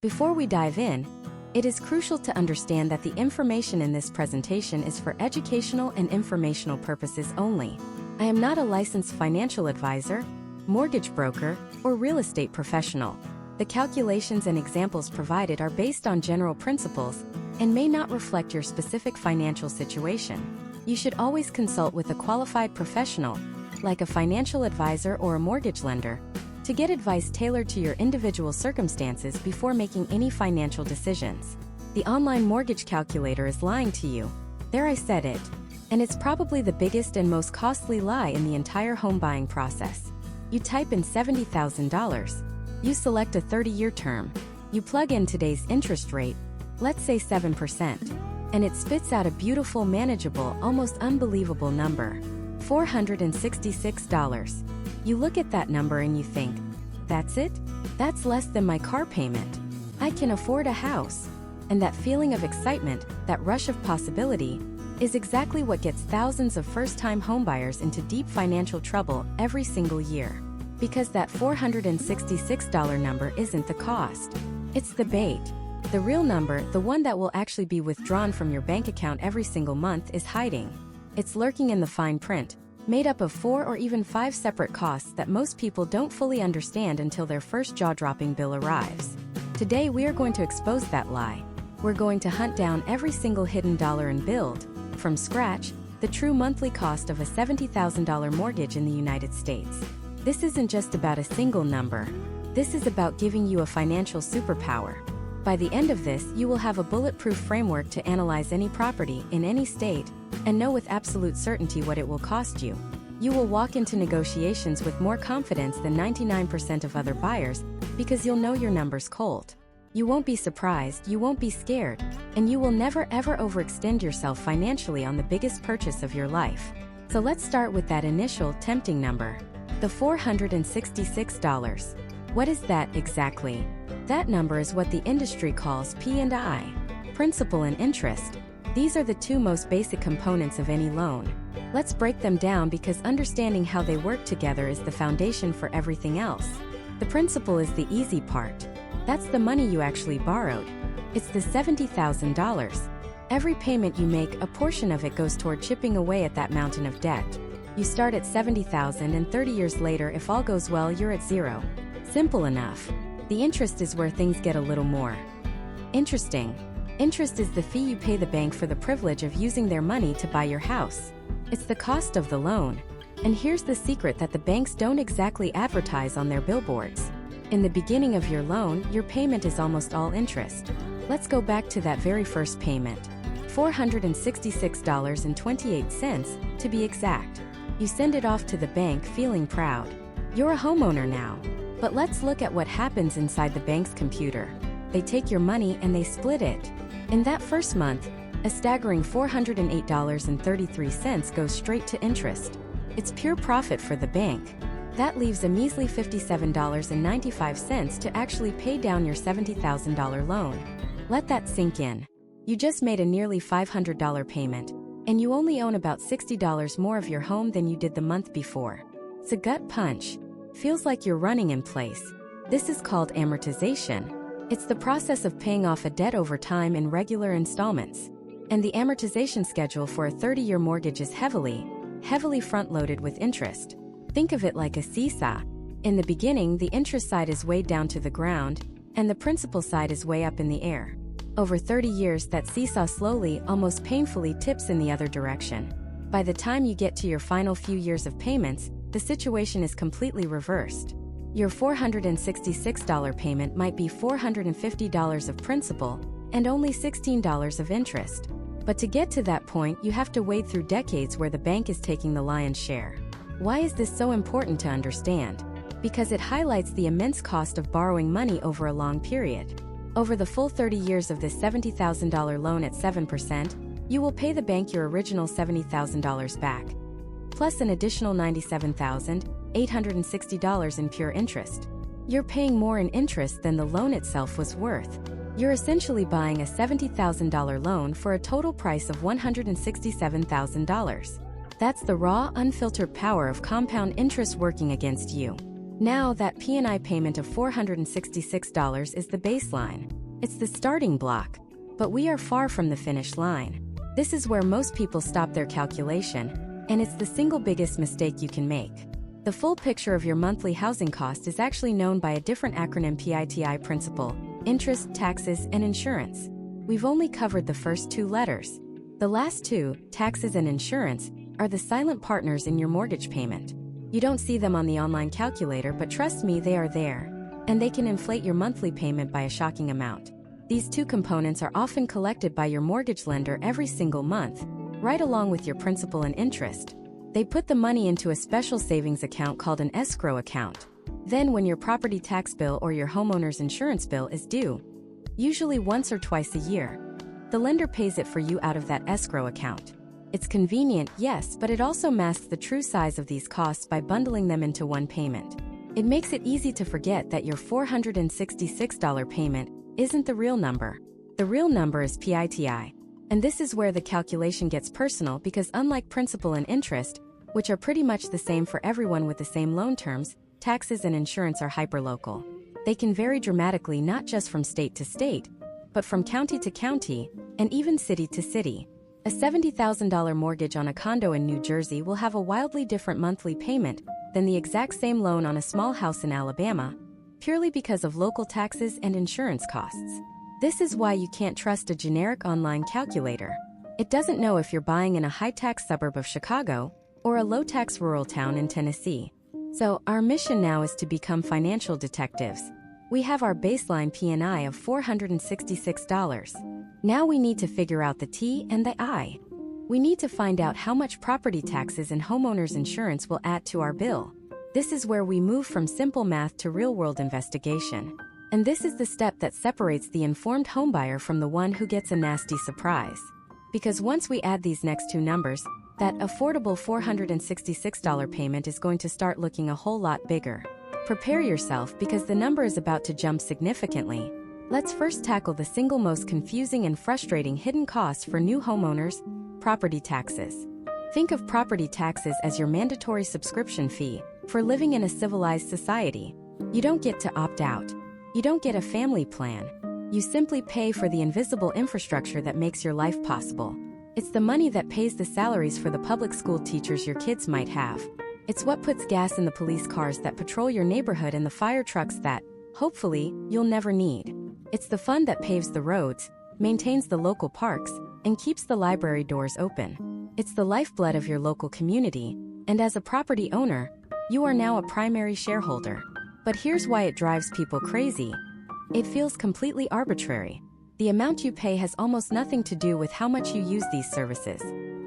Before we dive in, it is crucial to understand that the information in this presentation is for educational and informational purposes only. I am not a licensed financial advisor, mortgage broker, or real estate professional. The calculations and examples provided are based on general principles and may not reflect your specific financial situation. You should always consult with a qualified professional, like a financial advisor or a mortgage lender, to get advice tailored to your individual circumstances before making any financial decisions. The online mortgage calculator is lying to you. There, I said it. And it's probably the biggest and most costly lie in the entire home buying process. You type in $70,000. You select a 30-year term. You plug in today's interest rate, let's say 7%, and it spits out a beautiful, manageable, almost unbelievable number, $466. You look at that number and you think, that's it? That's less than my car payment. I can afford a house. And that feeling of excitement, that rush of possibility, is exactly what gets thousands of first-time homebuyers into deep financial trouble every single year. Because that $466 number isn't the cost. It's the bait. The real number, the one that will actually be withdrawn from your bank account every single month, is hiding. It's lurking in the fine print, made up of 4 or even 5 separate costs that most people don't fully understand until their first jaw-dropping bill arrives. Today we are going to expose that lie. We're going to hunt down every single hidden dollar and build, from scratch, the true monthly cost of a $70,000 mortgage in the United States. This isn't just about a single number. This is about giving you a financial superpower. By the end of this, you will have a bulletproof framework to analyze any property in any state and know with absolute certainty what it will cost you. You will walk into negotiations with more confidence than 99% of other buyers because you'll know your numbers cold. You won't be surprised, you won't be scared, and you will never ever overextend yourself financially on the biggest purchase of your life. So let's start with that initial, tempting number, the $466. What is that exactly? That number is what the industry calls P&I, principal and interest. These are the two most basic components of any loan. Let's break them down because understanding how they work together is the foundation for everything else. The principal is the easy part. That's the money you actually borrowed. It's the $70,000. Every payment you make, a portion of it goes toward chipping away at that mountain of debt. You start at $70,000 and 30 years later, if all goes well, you're at zero. Simple enough. The interest is where things get a little more interesting. Interest is the fee you pay the bank for the privilege of using their money to buy your house. It's the cost of the loan. And here's the secret that the banks don't exactly advertise on their billboards. In the beginning of your loan, your payment is almost all interest. Let's go back to that very first payment, $466.28 to be exact. You send it off to the bank feeling proud. You're a homeowner now. But let's look at what happens inside the bank's computer. They take your money and they split it. In that first month, a staggering $408.33 goes straight to interest. It's pure profit for the bank. That leaves a measly $57.95 to actually pay down your $70,000 loan. Let that sink in. You just made a nearly $500 payment, and you only own about $60 more of your home than you did the month before. It's a gut punch. Feels like you're running in place. This is called amortization. It's the process of paying off a debt over time in regular installments. And the amortization schedule for a 30-year mortgage is heavily front-loaded with interest. Think of it like a seesaw. In the beginning, the interest side is way down to the ground, and the principal side is way up in the air. Over 30 years, that seesaw slowly, almost painfully, tips in the other direction. By the time you get to your final few years of payments, the situation is completely reversed. Your $466 payment might be $450 of principal and only $16 of interest. But to get to that point, you have to wade through decades where the bank is taking the lion's share. Why is this so important to understand? Because it highlights the immense cost of borrowing money over a long period. Over the full 30 years of this $70,000 loan at 7%, you will pay the bank your original $70,000 back, plus an additional $97,860 in pure interest. You're paying more in interest than the loan itself was worth. You're essentially buying a $70,000 loan for a total price of $167,000. That's the raw, unfiltered power of compound interest working against you. Now, that P&I payment of $466 is the baseline. It's the starting block. But we are far from the finish line. This is where most people stop their calculation, and it's the single biggest mistake you can make. The full picture of your monthly housing cost is actually known by a different acronym: PITI: principal, interest, taxes, and insurance. We've only covered the first two letters. The last two, taxes and insurance, are the silent partners in your mortgage payment. You don't see them on the online calculator, but trust me, they are there. And they can inflate your monthly payment by a shocking amount. These two components are often collected by your mortgage lender every single month, right along with your principal and interest. They put the money into a special savings account called an escrow account. Then when your property tax bill or your homeowner's insurance bill is due, usually once or twice a year, the lender pays it for you out of that escrow account. It's convenient, yes, but it also masks the true size of these costs by bundling them into one payment. It makes it easy to forget that your $466 payment isn't the real number. The real number is PITI. And this is where the calculation gets personal, because unlike principal and interest, which are pretty much the same for everyone with the same loan terms, taxes and insurance are hyperlocal. They can vary dramatically not just from state to state, but from county to county, and even city to city. A $70,000 mortgage on a condo in New Jersey will have a wildly different monthly payment than the exact same loan on a small house in Alabama, purely because of local taxes and insurance costs. This is why you can't trust a generic online calculator. It doesn't know if you're buying in a high-tax suburb of Chicago or a low-tax rural town in Tennessee. So, our mission now is to become financial detectives. We have our baseline P&I of $466. Now we need to figure out the T and the I. We need to find out how much property taxes and homeowners insurance will add to our bill. This is where we move from simple math to real-world investigation. And this is the step that separates the informed homebuyer from the one who gets a nasty surprise. Because once we add these next two numbers, that affordable $466 payment is going to start looking a whole lot bigger. Prepare yourself, because the number is about to jump significantly. Let's first tackle the single most confusing and frustrating hidden cost for new homeowners: property taxes. Think of property taxes as your mandatory subscription fee for living in a civilized society. You don't get to opt out. You don't get a family plan. You simply pay for the invisible infrastructure that makes your life possible. It's the money that pays the salaries for the public school teachers your kids might have. It's what puts gas in the police cars that patrol your neighborhood and the fire trucks that, hopefully, you'll never need. It's the fund that paves the roads, maintains the local parks, and keeps the library doors open. It's the lifeblood of your local community, and as a property owner, you are now a primary shareholder. But here's why it drives people crazy. It feels completely arbitrary. The amount you pay has almost nothing to do with how much you use these services.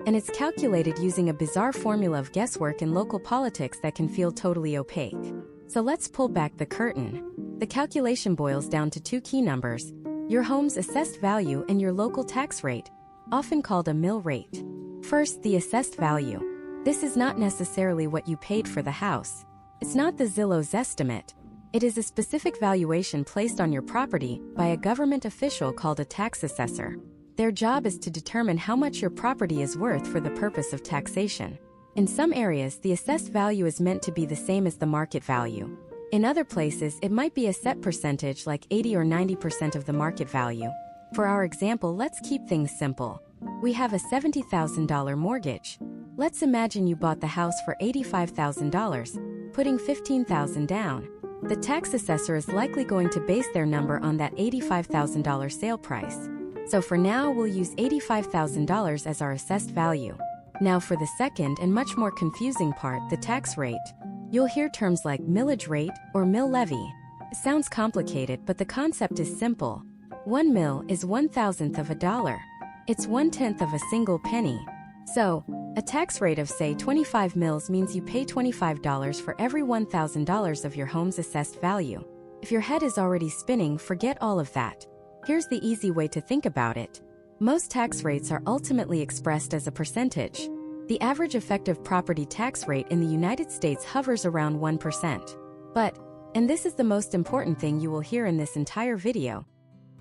And it's calculated using a bizarre formula of guesswork and local politics that can feel totally opaque. So let's pull back the curtain. The calculation boils down to two key numbers: your home's assessed value and your local tax rate, often called a mill rate. First, the assessed value. This is not necessarily what you paid for the house. It's not the Zillow's estimate. It is a specific valuation placed on your property by a government official called a tax assessor. Their job is to determine how much your property is worth for the purpose of taxation. In some areas, the assessed value is meant to be the same as the market value. In other places, it might be a set percentage, like 80 or 90% of the market value. For our example, let's keep things simple. We have a $70,000 mortgage. Let's imagine you bought the house for $85,000, putting $15,000 down. The tax assessor is likely going to base their number on that $85,000 sale price. So for now, we'll use $85,000 as our assessed value. Now for the second and much more confusing part, the tax rate. You'll hear terms like millage rate or mill levy. It sounds complicated, but the concept is simple. 1 mill is 1/1,000th of a dollar. It's 1/10 of a single penny. So, a tax rate of say 25 mils means you pay $25 for every $1,000 of your home's assessed value. If your head is already spinning, forget all of that. Here's the easy way to think about it. Most tax rates are ultimately expressed as a percentage. The average effective property tax rate in the United States hovers around 1%. But, and this is the most important thing you will hear in this entire video,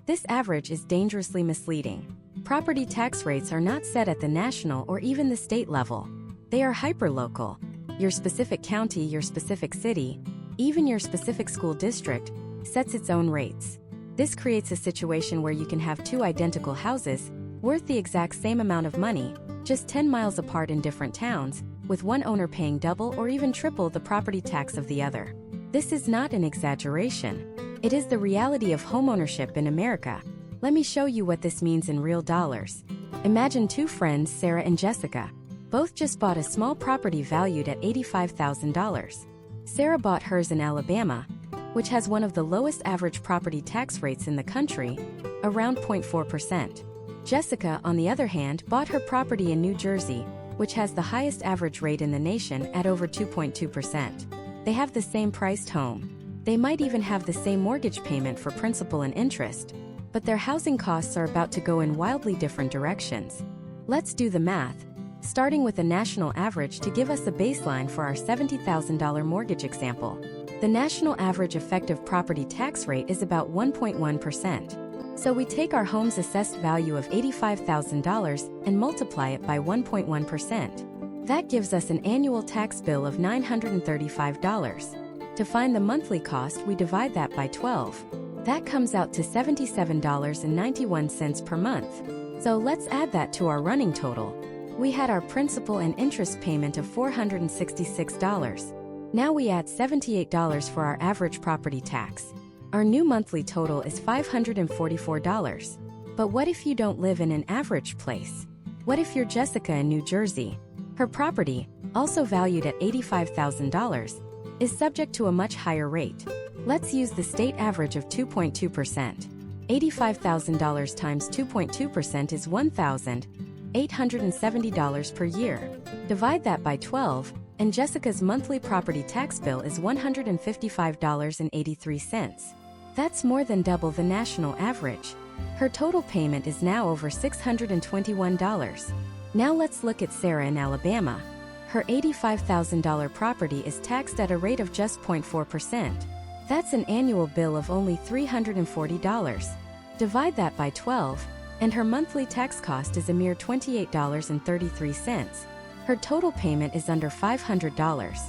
this average is dangerously misleading. Property tax rates are not set at the national or even the state level. They are hyperlocal. Your specific county, your specific city, Even your specific school district sets its own rates. This creates a situation where you can have two identical houses, worth the exact same amount of money, just 10 miles apart in different towns, with one owner paying double or even triple the property tax of the other. This is not an exaggeration. It is the reality of homeownership in America. Let me show you what this means in real dollars. Imagine two friends, Sarah and Jessica. Both just bought a small property valued at $85,000. Sarah bought hers in Alabama, which has one of the lowest average property tax rates in the country, around 0.4%. Jessica, on the other hand, bought her property in New Jersey, which has the highest average rate in the nation at over 2.2%. They have the same priced home. They might even have the same mortgage payment for principal and interest, but their housing costs are about to go in wildly different directions. Let's do the math, starting with a national average to give us a baseline for our $70,000 mortgage example. The national average effective property tax rate is about 1.1%. So we take our home's assessed value of $85,000 and multiply it by 1.1%. That gives us an annual tax bill of $935. To find the monthly cost, we divide that by 12. That comes out to $77.91 per month. So let's add that to our running total. We had our principal and interest payment of $466. Now we add $78 for our average property tax. Our new monthly total is $544. But what if you don't live in an average place? What if you're Jessica in New Jersey? Her property, also valued at $85,000, is subject to a much higher rate. Let's use the state average of 2.2%. $85,000 times 2.2% is $1,870 per year. Divide that by 12, and Jessica's monthly property tax bill is $155.83. That's more than double the national average. Her total payment is now over $621. Now let's look at Sarah in Alabama. Her $85,000 property is taxed at a rate of just 0.4%. That's an annual bill of only $340. Divide that by 12, and her monthly tax cost is a mere $28.33. Her total payment is under $500.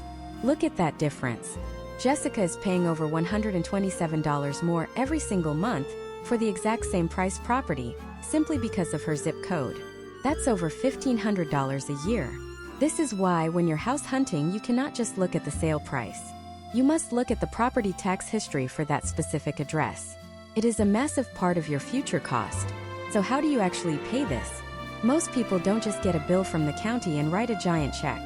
Look at that difference. Jessica is paying over $127 more every single month for the exact same price property, simply because of her zip code. That's over $1,500 a year. This is why when you're house hunting, you cannot just look at the sale price. You must look at the property tax history for that specific address. It is a massive part of your future cost. So how do you actually pay this? Most people don't just get a bill from the county and write a giant check.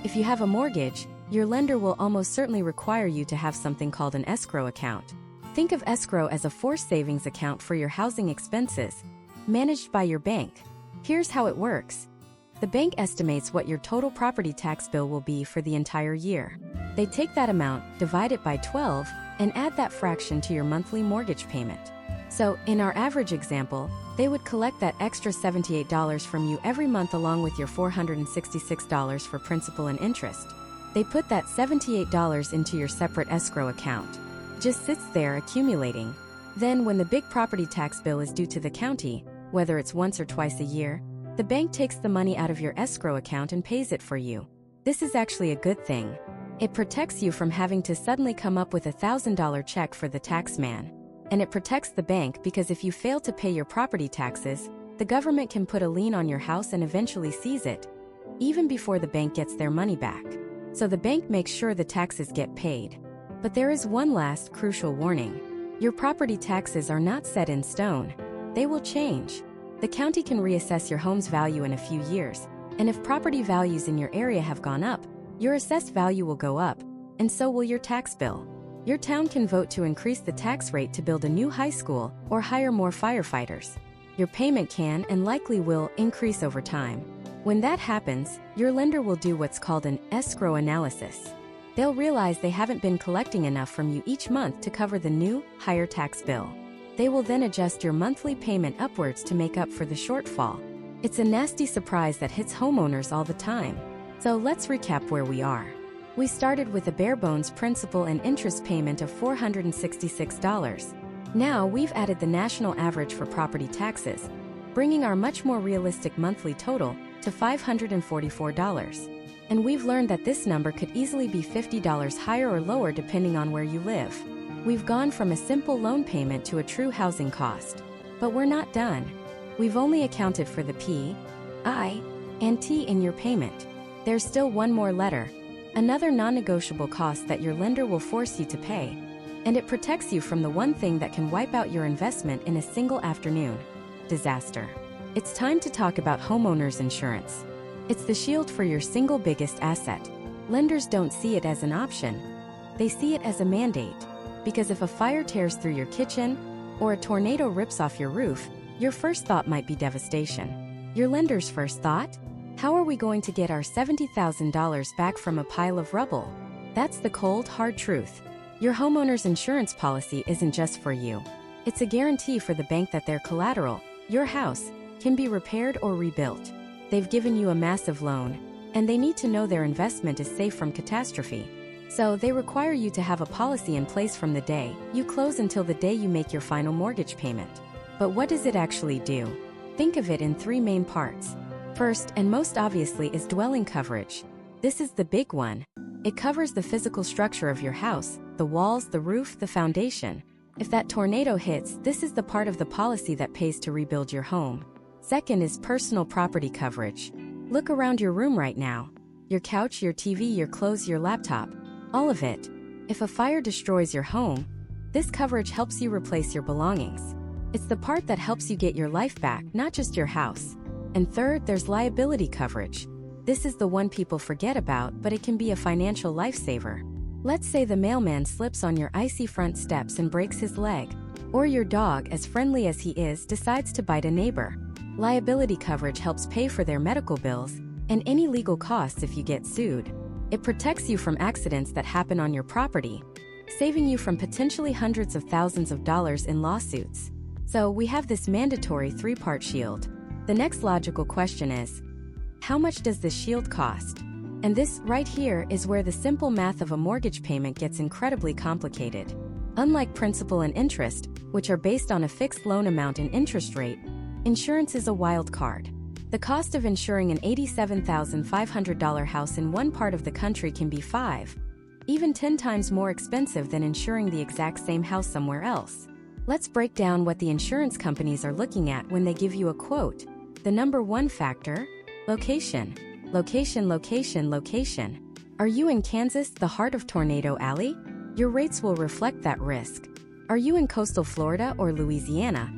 If you have a mortgage, your lender will almost certainly require you to have something called an escrow account. Think of escrow as a forced savings account for your housing expenses, managed by your bank. Here's how it works. The bank estimates what your total property tax bill will be for the entire year. They take that amount, divide it by 12, and add that fraction to your monthly mortgage payment. So, in our average example, they would collect that extra $78 from you every month along with your $466 for principal and interest. They put that $78 into your separate escrow account. Just sits there accumulating. Then when the big property tax bill is due to the county, whether it's once or twice a year, the bank takes the money out of your escrow account and pays it for you. This is actually a good thing. It protects you from having to suddenly come up with a $1,000 check for the tax man. And it protects the bank because if you fail to pay your property taxes, the government can put a lien on your house and eventually seize it, even before the bank gets their money back. So the bank makes sure the taxes get paid. But there is one last crucial warning. Your property taxes are not set in stone. They will change. The county can reassess your home's value in a few years, and if property values in your area have gone up, your assessed value will go up, and so will your tax bill. Your town can vote to increase the tax rate to build a new high school or hire more firefighters. Your payment can and likely will increase over time. When that happens, your lender will do what's called an escrow analysis. They'll realize they haven't been collecting enough from you each month to cover the new, higher tax bill. They will then adjust your monthly payment upwards to make up for the shortfall. It's a nasty surprise that hits homeowners all the time. So let's recap where we are. We started with a bare-bones principal and interest payment of $466. Now we've added the national average for property taxes, bringing our much more realistic monthly total to $544. And we've learned that this number could easily be $50 higher or lower depending on where you live. We've gone from a simple loan payment to a true housing cost. But we're not done. We've only accounted for the P, I, and T in your payment. There's still one more letter, another non-negotiable cost that your lender will force you to pay. And it protects you from the one thing that can wipe out your investment in a single afternoon: disaster. It's time to talk about homeowners insurance. It's the shield for your single biggest asset. Lenders don't see it as an option. They see it as a mandate. Because if a fire tears through your kitchen, or a tornado rips off your roof, your first thought might be devastation. Your lender's first thought? How are we going to get our $70,000 back from a pile of rubble? That's the cold, hard truth. Your homeowner's insurance policy isn't just for you. It's a guarantee for the bank that their collateral, your house, can be repaired or rebuilt. They've given you a massive loan, and they need to know their investment is safe from catastrophe. So they require you to have a policy in place from the day you close until the day you make your final mortgage payment. But what does it actually do? Think of it in three main parts. First, and most obviously, is dwelling coverage. This is the big one. It covers the physical structure of your house, the walls, the roof, the foundation. If that tornado hits, this is the part of the policy that pays to rebuild your home. Second is personal property coverage. Look around your room right now. Your couch, your TV, your clothes, your laptop. All of it. If a fire destroys your home, this coverage helps you replace your belongings. It's the part that helps you get your life back, not just your house. And third, there's liability coverage. This is the one people forget about, but it can be a financial lifesaver. Let's say the mailman slips on your icy front steps and breaks his leg. Or your dog, as friendly as he is, decides to bite a neighbor. Liability coverage helps pay for their medical bills and any legal costs if you get sued. It protects you from accidents that happen on your property, saving you from potentially hundreds of thousands of dollars in lawsuits. So we have this mandatory three-part shield. The next logical question is, how much does this shield cost? And this right here is where the simple math of a mortgage payment gets incredibly complicated. Unlike principal and interest, which are based on a fixed loan amount and interest rate, insurance is a wild card. The cost of insuring an $87,500 house in one part of the country can be 5, even 10 times more expensive than insuring the exact same house somewhere else. Let's break down what the insurance companies are looking at when they give you a quote. The number one factor: location. Location, location, location. Are you in Kansas, the heart of Tornado Alley? Your rates will reflect that risk. Are you in coastal Florida or Louisiana,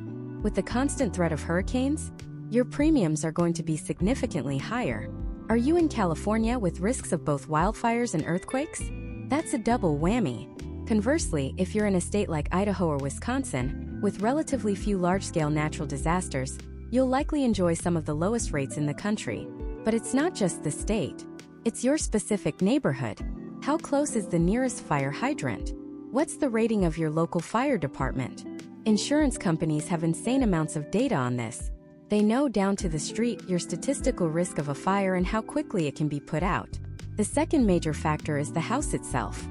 with the constant threat of hurricanes? Your premiums are going to be significantly higher. Are you in California with risks of both wildfires and earthquakes? That's a double whammy. Conversely, if you're in a state like Idaho or Wisconsin, with relatively few large-scale natural disasters, you'll likely enjoy some of the lowest rates in the country. But it's not just the state. It's your specific neighborhood. How close is the nearest fire hydrant? What's the rating of your local fire department? Insurance companies have insane amounts of data on this. They know down to the street your statistical risk of a fire and how quickly it can be put out. The second major factor is the house itself.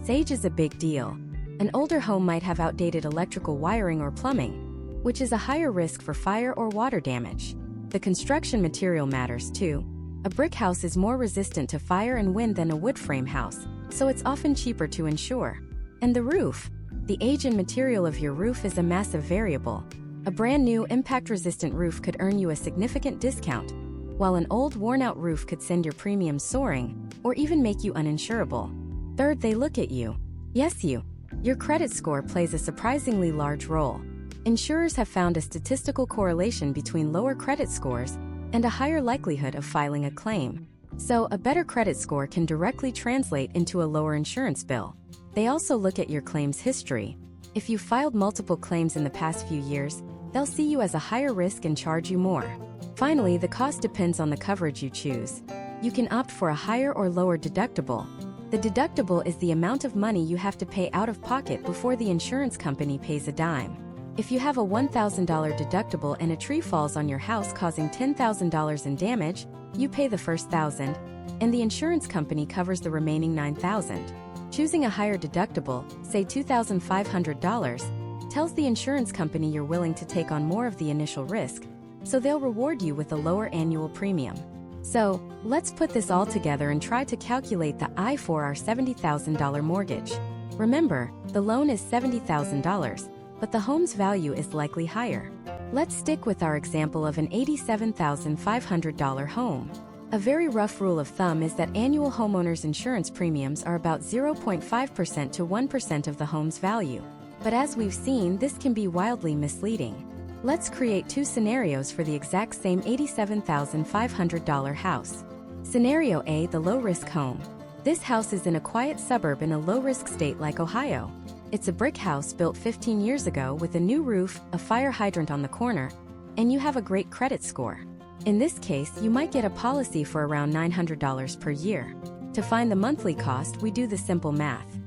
Age is a big deal. An older home might have outdated electrical wiring or plumbing, which is a higher risk for fire or water damage. The construction material matters too. A brick house is more resistant to fire and wind than a wood frame house, so it's often cheaper to insure. And the roof. The age and material of your roof is a massive variable. A brand new, impact-resistant roof could earn you a significant discount, while an old, worn-out roof could send your premiums soaring, or even make you uninsurable. Third, they look at you. Yes, you. Your credit score plays a surprisingly large role. Insurers have found a statistical correlation between lower credit scores and a higher likelihood of filing a claim. So, a better credit score can directly translate into a lower insurance bill. They also look at your claims history. If you filed multiple claims in the past few years, they'll see you as a higher risk and charge you more. Finally, the cost depends on the coverage you choose. You can opt for a higher or lower deductible. The deductible is the amount of money you have to pay out of pocket before the insurance company pays a dime. If you have a $1,000 deductible and a tree falls on your house causing $10,000 in damage, you pay the first $1,000, and the insurance company covers the remaining $9,000. Choosing a higher deductible, say $2,500, tells the insurance company you're willing to take on more of the initial risk, so they'll reward you with a lower annual premium. So, let's put this all together and try to calculate the I for our $70,000 mortgage. Remember, the loan is $70,000, but the home's value is likely higher. Let's stick with our example of an $87,500 home. A very rough rule of thumb is that annual homeowners insurance premiums are about 0.5% to 1% of the home's value. But as we've seen, this can be wildly misleading. Let's create two scenarios for the exact same $87,500 house. Scenario A, the low-risk home. This house is in a quiet suburb in a low-risk state like Ohio. It's a brick house built 15 years ago with a new roof, a fire hydrant on the corner, and you have a great credit score. In this case, you might get a policy for around $900 per year. To find the monthly cost, we do the simple math.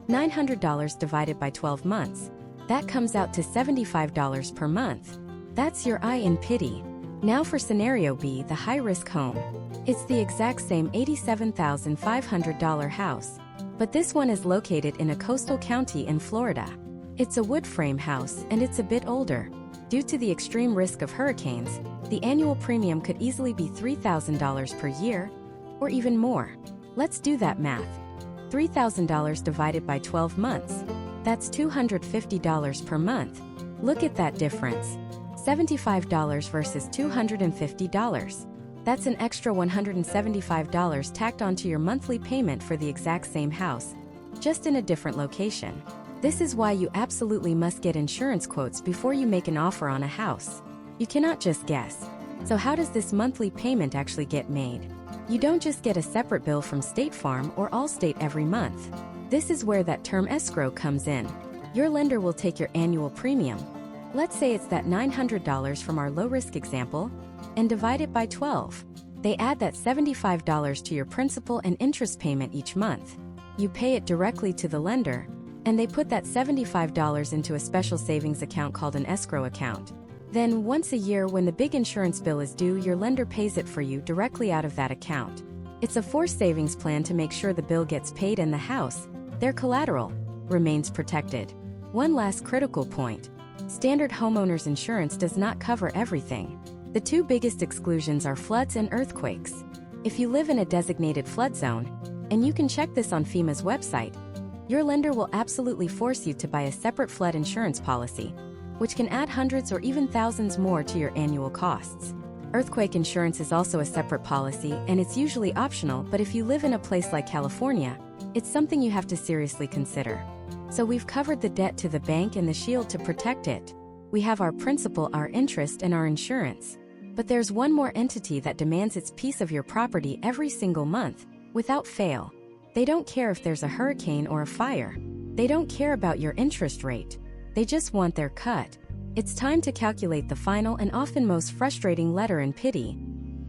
$900 divided by 12 months. That comes out to $75 per month. That's your I in PITI. Now for scenario B, the high-risk home. It's the exact same $87,500 house, but this one is located in a coastal county in Florida. It's a wood frame house and it's a bit older. Due to the extreme risk of hurricanes, the annual premium could easily be $3,000 per year, or even more. Let's do that math. $3,000 divided by 12 months. That's $250 per month. Look at that difference. $75 versus $250. That's an extra $175 tacked onto your monthly payment for the exact same house, just in a different location. This is why you absolutely must get insurance quotes before you make an offer on a house. You cannot just guess. So how does this monthly payment actually get made? You don't just get a separate bill from State Farm or Allstate every month. This is where that term escrow comes in. Your lender will take your annual premium. Let's say it's that $900 from our low-risk example, and divide it by 12. They add that $75 to your principal and interest payment each month. You pay it directly to the lender, and they put that $75 into a special savings account called an escrow account. Then, once a year when the big insurance bill is due, your lender pays it for you directly out of that account. It's a forced savings plan to make sure the bill gets paid and the house, their collateral, remains protected. One last critical point. Standard homeowners insurance does not cover everything. The two biggest exclusions are floods and earthquakes. If you live in a designated flood zone, and you can check this on FEMA's website, your lender will absolutely force you to buy a separate flood insurance policy, which can add hundreds or even thousands more to your annual costs. Earthquake insurance is also a separate policy, and it's usually optional, but if you live in a place like California, it's something you have to seriously consider. So we've covered the debt to the bank and the shield to protect it. We have our principal, our interest, and our insurance. But there's one more entity that demands its piece of your property every single month, without fail. They don't care if there's a hurricane or a fire. They don't care about your interest rate. They just want their cut. It's time to calculate the final and often most frustrating letter in PITI,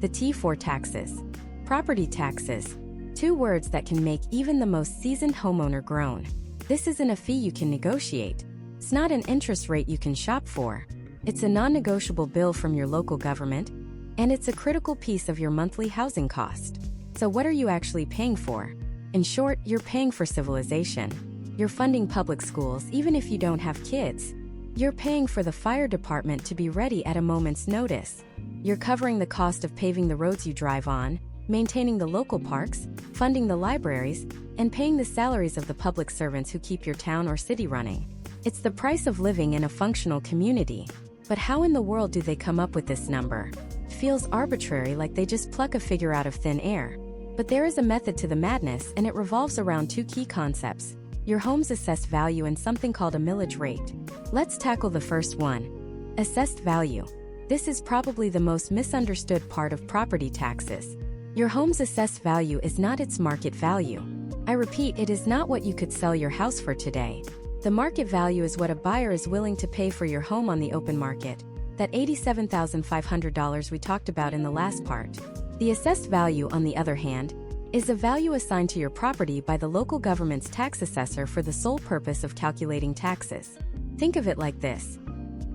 the T for taxes. Property taxes. Two words that can make even the most seasoned homeowner groan. This isn't a fee you can negotiate. It's not an interest rate you can shop for. It's a non-negotiable bill from your local government, and it's a critical piece of your monthly housing cost. So what are you actually paying for? In short, you're paying for civilization. You're funding public schools even if you don't have kids. You're paying for the fire department to be ready at a moment's notice. You're covering the cost of paving the roads you drive on, maintaining the local parks, funding the libraries, and paying the salaries of the public servants who keep your town or city running. It's the price of living in a functional community. But how in the world do they come up with this number? It feels arbitrary, like they just pluck a figure out of thin air. But there is a method to the madness, and it revolves around two key concepts: your home's assessed value and something called a millage rate. Let's tackle the first one. Assessed value. This is probably the most misunderstood part of property taxes. Your home's assessed value is not its market value. I repeat, it is not what you could sell your house for today. The market value is what a buyer is willing to pay for your home on the open market, that $87,500 we talked about in the last part. The assessed value, on the other hand, is a value assigned to your property by the local government's tax assessor for the sole purpose of calculating taxes. Think of it like this.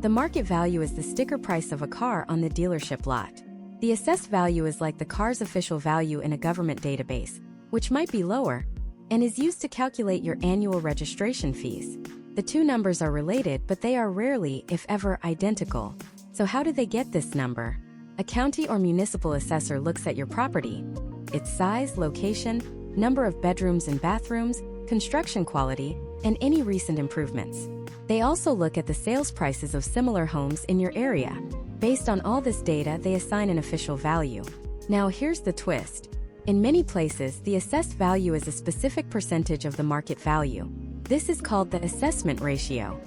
The market value is the sticker price of a car on the dealership lot. The assessed value is like the car's official value in a government database, which might be lower, and is used to calculate your annual registration fees. The two numbers are related, but they are rarely, if ever, identical. So how do they get this number? A county or municipal assessor looks at your property, its size, location, number of bedrooms and bathrooms, construction quality, and any recent improvements. They also look at the sales prices of similar homes in your area. Based on all this data, they assign an official value. Now here's the twist. In many places, the assessed value is a specific percentage of the market value. This is called the assessment ratio.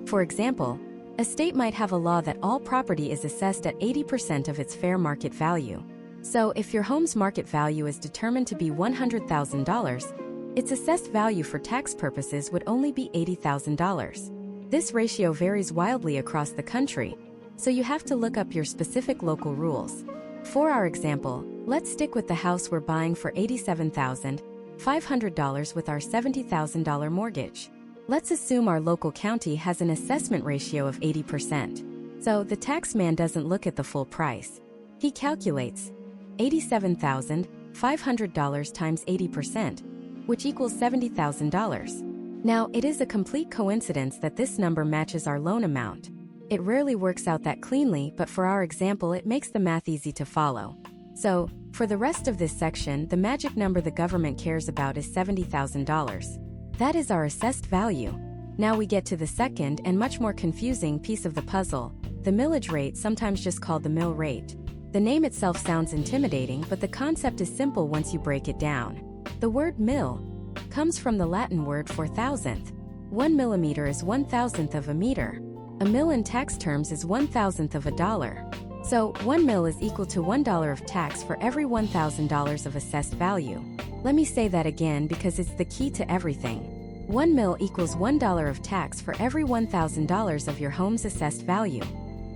For example, a state might have a law that all property is assessed at 80% of its fair market value. So if your home's market value is determined to be $100,000, its assessed value for tax purposes would only be $80,000. This ratio varies wildly across the country, so you have to look up your specific local rules. For our example, let's stick with the house we're buying for $87,500 with our $70,000 mortgage. Let's assume our local county has an assessment ratio of 80%. So the tax man doesn't look at the full price. He calculates $87,500 times 80%, which equals $70,000. Now, it is a complete coincidence that this number matches our loan amount. It rarely works out that cleanly, but for our example, it makes the math easy to follow. So, for the rest of this section, the magic number the government cares about is $70,000. That is our assessed value. Now we get to the second and much more confusing piece of the puzzle, the millage rate, sometimes just called the mill rate. The name itself sounds intimidating, but the concept is simple once you break it down. The word mill comes from the Latin word for thousandth. 1 millimeter is 1,000th of a meter. A mill in tax terms is 1,000th of a dollar. So, 1 mill is equal to $1 of tax for every $1,000 of assessed value. Let me say that again because it's the key to everything. 1 mill equals $1 of tax for every $1,000 of your home's assessed value.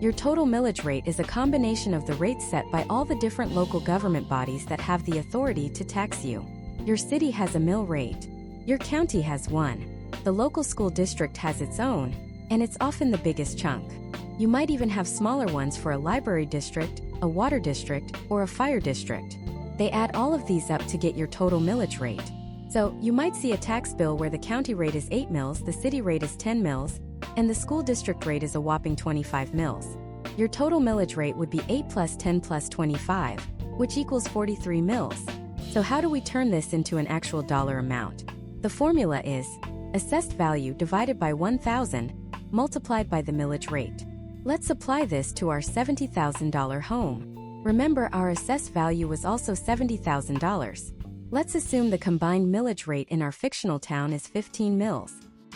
Your total millage rate is a combination of the rates set by all the different local government bodies that have the authority to tax you. Your city has a mill rate. Your county has one. The local school district has its own, and it's often the biggest chunk. You might even have smaller ones for a library district, a water district, or a fire district. They add all of these up to get your total millage rate. So, you might see a tax bill where the county rate is 8 mills, the city rate is 10 mills, and the school district rate is a whopping 25 mills. Your total millage rate would be 8 plus 10 plus 25, which equals 43 mills. So how do we turn this into an actual dollar amount? The formula is assessed value divided by 1,000 multiplied by the millage rate. Let's apply this to our $70,000 home. Remember, our assessed value was also $70,000. Let's assume the combined millage rate in our fictional town is 15 mills.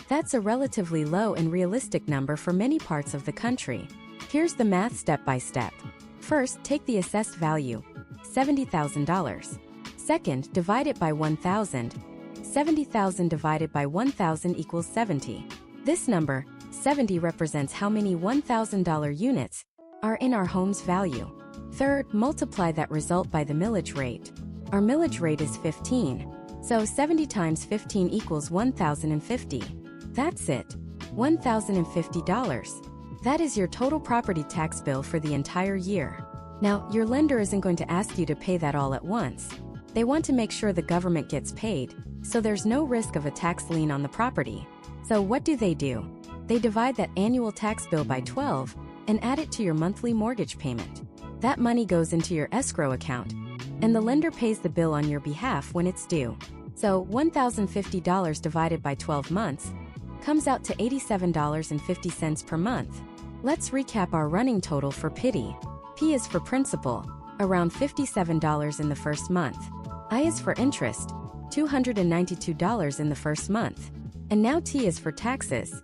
That's a relatively low and realistic number for many parts of the country. Here's the math step by step. First, take the assessed value, $70,000. Second, divide it by 1,000. 70,000 divided by 1,000 equals 70. This number, 70, represents how many $1,000 units are in our home's value. Third, multiply that result by the millage rate. Our millage rate is 15, so 70 times 15 equals 1,050. That's it, $1,050. That is your total property tax bill for the entire year. Now, your lender isn't going to ask you to pay that all at once. They want to make sure the government gets paid, so there's no risk of a tax lien on the property. So what do? They divide that annual tax bill by 12 and add it to your monthly mortgage payment. That money goes into your escrow account, and the lender pays the bill on your behalf when it's due. So $1,050 divided by 12 months comes out to $87.50 per month. Let's recap our running total for PITI. P is for principal, around $57 in the first month. I is for interest, $292 in the first month. And now T is for taxes,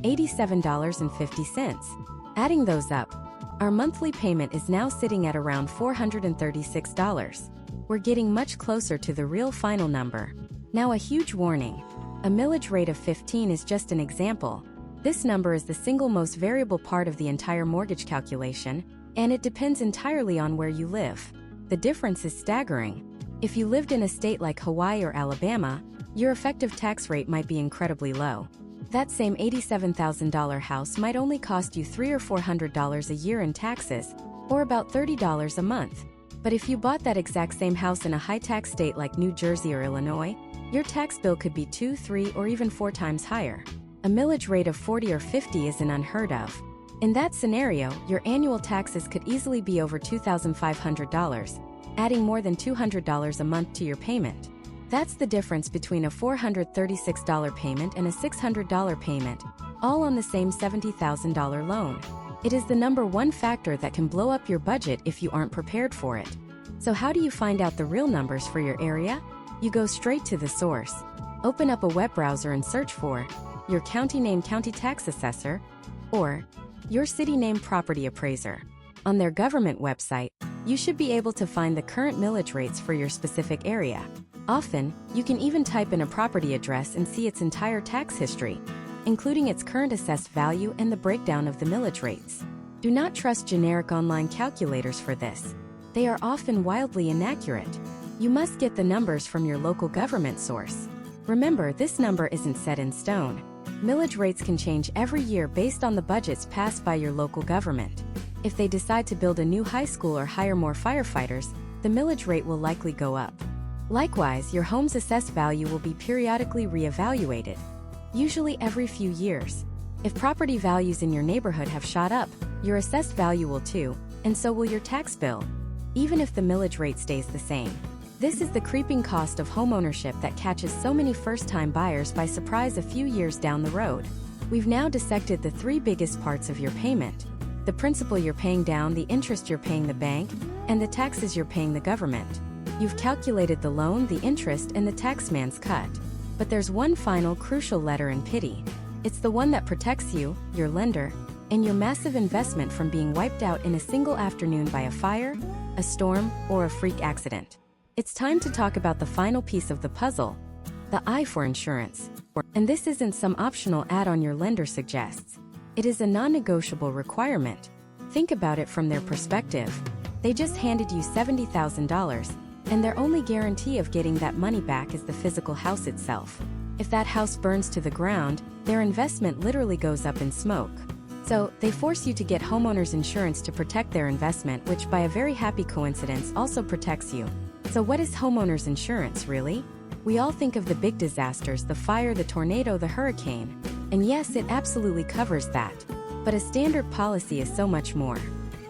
$87.50. Adding those up, our monthly payment is now sitting at around $436. We're getting much closer to the real final number. Now, a huge warning. A millage rate of 15 is just an example. This number is the single most variable part of the entire mortgage calculation, and it depends entirely on where you live. The difference is staggering. If you lived in a state like Hawaii or Alabama, your effective tax rate might be incredibly low. That same $87,000 house might only cost you $300 or $400 a year in taxes, or about $30 a month. But if you bought that exact same house in a high-tax state like New Jersey or Illinois, your tax bill could be 2, 3, or even 4 times higher. A millage rate of 40 or 50 isn't unheard of. In that scenario, your annual taxes could easily be over $2,500, adding more than $200 a month to your payment. That's the difference between a $436 payment and a $600 payment, all on the same $70,000 loan. It is the number one factor that can blow up your budget if you aren't prepared for it. So how do you find out the real numbers for your area? You go straight to the source. Open up a web browser and search for your county name county tax assessor or your city name property appraiser. On their government website, you should be able to find the current millage rates for your specific area. Often, you can even type in a property address and see its entire tax history, including its current assessed value and the breakdown of the millage rates. Do not trust generic online calculators for this. They are often wildly inaccurate. You must get the numbers from your local government source. Remember, this number isn't set in stone. Millage rates can change every year based on the budgets passed by your local government. If they decide to build a new high school or hire more firefighters, the millage rate will likely go up. Likewise, your home's assessed value will be periodically reevaluated, usually every few years. If property values in your neighborhood have shot up, your assessed value will too, and so will your tax bill, even if the millage rate stays the same. This is the creeping cost of homeownership that catches so many first-time buyers by surprise a few years down the road. We've now dissected the three biggest parts of your payment: the principal you're paying down, the interest you're paying the bank, and the taxes you're paying the government. You've calculated the loan, the interest, and the taxman's cut. But there's one final crucial letter in PITI. It's the one that protects you, your lender, and your massive investment from being wiped out in a single afternoon by a fire, a storm, or a freak accident. It's time to talk about the final piece of the puzzle, the I for insurance. And this isn't some optional add-on your lender suggests. It is a non-negotiable requirement. Think about it from their perspective. They just handed you $70,000, and their only guarantee of getting that money back is the physical house itself. If that house burns to the ground, their investment literally goes up in smoke. So, they force you to get homeowners insurance to protect their investment, which by a very happy coincidence also protects you. So what is homeowners insurance, really? We all think of the big disasters, the fire, the tornado, the hurricane. And yes, it absolutely covers that. But a standard policy is so much more.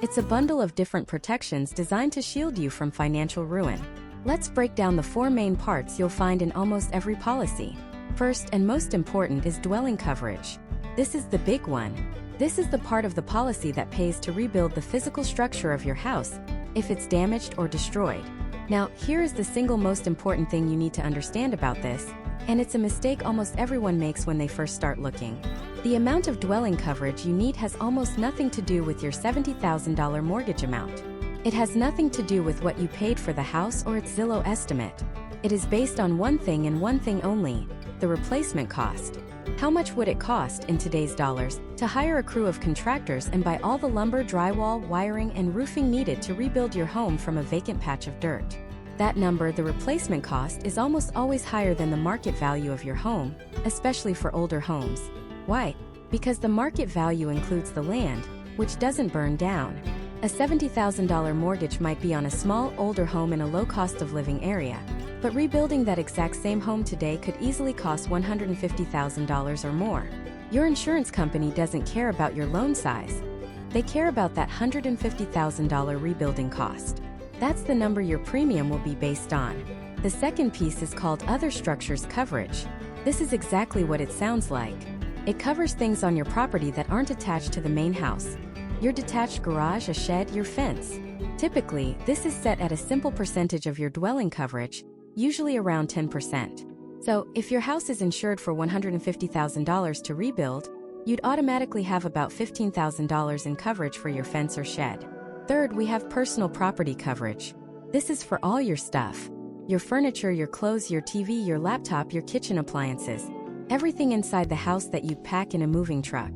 It's a bundle of different protections designed to shield you from financial ruin. Let's break down the four main parts you'll find in almost every policy. First and most important is dwelling coverage. This is the big one. This is the part of the policy that pays to rebuild the physical structure of your house if it's damaged or destroyed. Now, here is the single most important thing you need to understand about this, and it's a mistake almost everyone makes when they first start looking. The amount of dwelling coverage you need has almost nothing to do with your $70,000 mortgage amount. It has nothing to do with what you paid for the house or its Zillow estimate. It is based on one thing and one thing only: the replacement cost. How much would it cost, in today's dollars, to hire a crew of contractors and buy all the lumber, drywall, wiring, and roofing needed to rebuild your home from a vacant patch of dirt? That number, the replacement cost, is almost always higher than the market value of your home, especially for older homes. Why? Because the market value includes the land, which doesn't burn down. A $70,000 mortgage might be on a small, older home in a low cost of living area, but rebuilding that exact same home today could easily cost $150,000 or more. Your insurance company doesn't care about your loan size. They care about that $150,000 rebuilding cost. That's the number your premium will be based on. The second piece is called other structures coverage. This is exactly what it sounds like. It covers things on your property that aren't attached to the main house: your detached garage, a shed, your fence. Typically, this is set at a simple percentage of your dwelling coverage, usually around 10%. So, if your house is insured for $150,000 to rebuild, you'd automatically have about $15,000 in coverage for your fence or shed. Third, we have personal property coverage. This is for all your stuff: your furniture, your clothes, your TV, your laptop, your kitchen appliances, everything inside the house that you pack in a moving truck.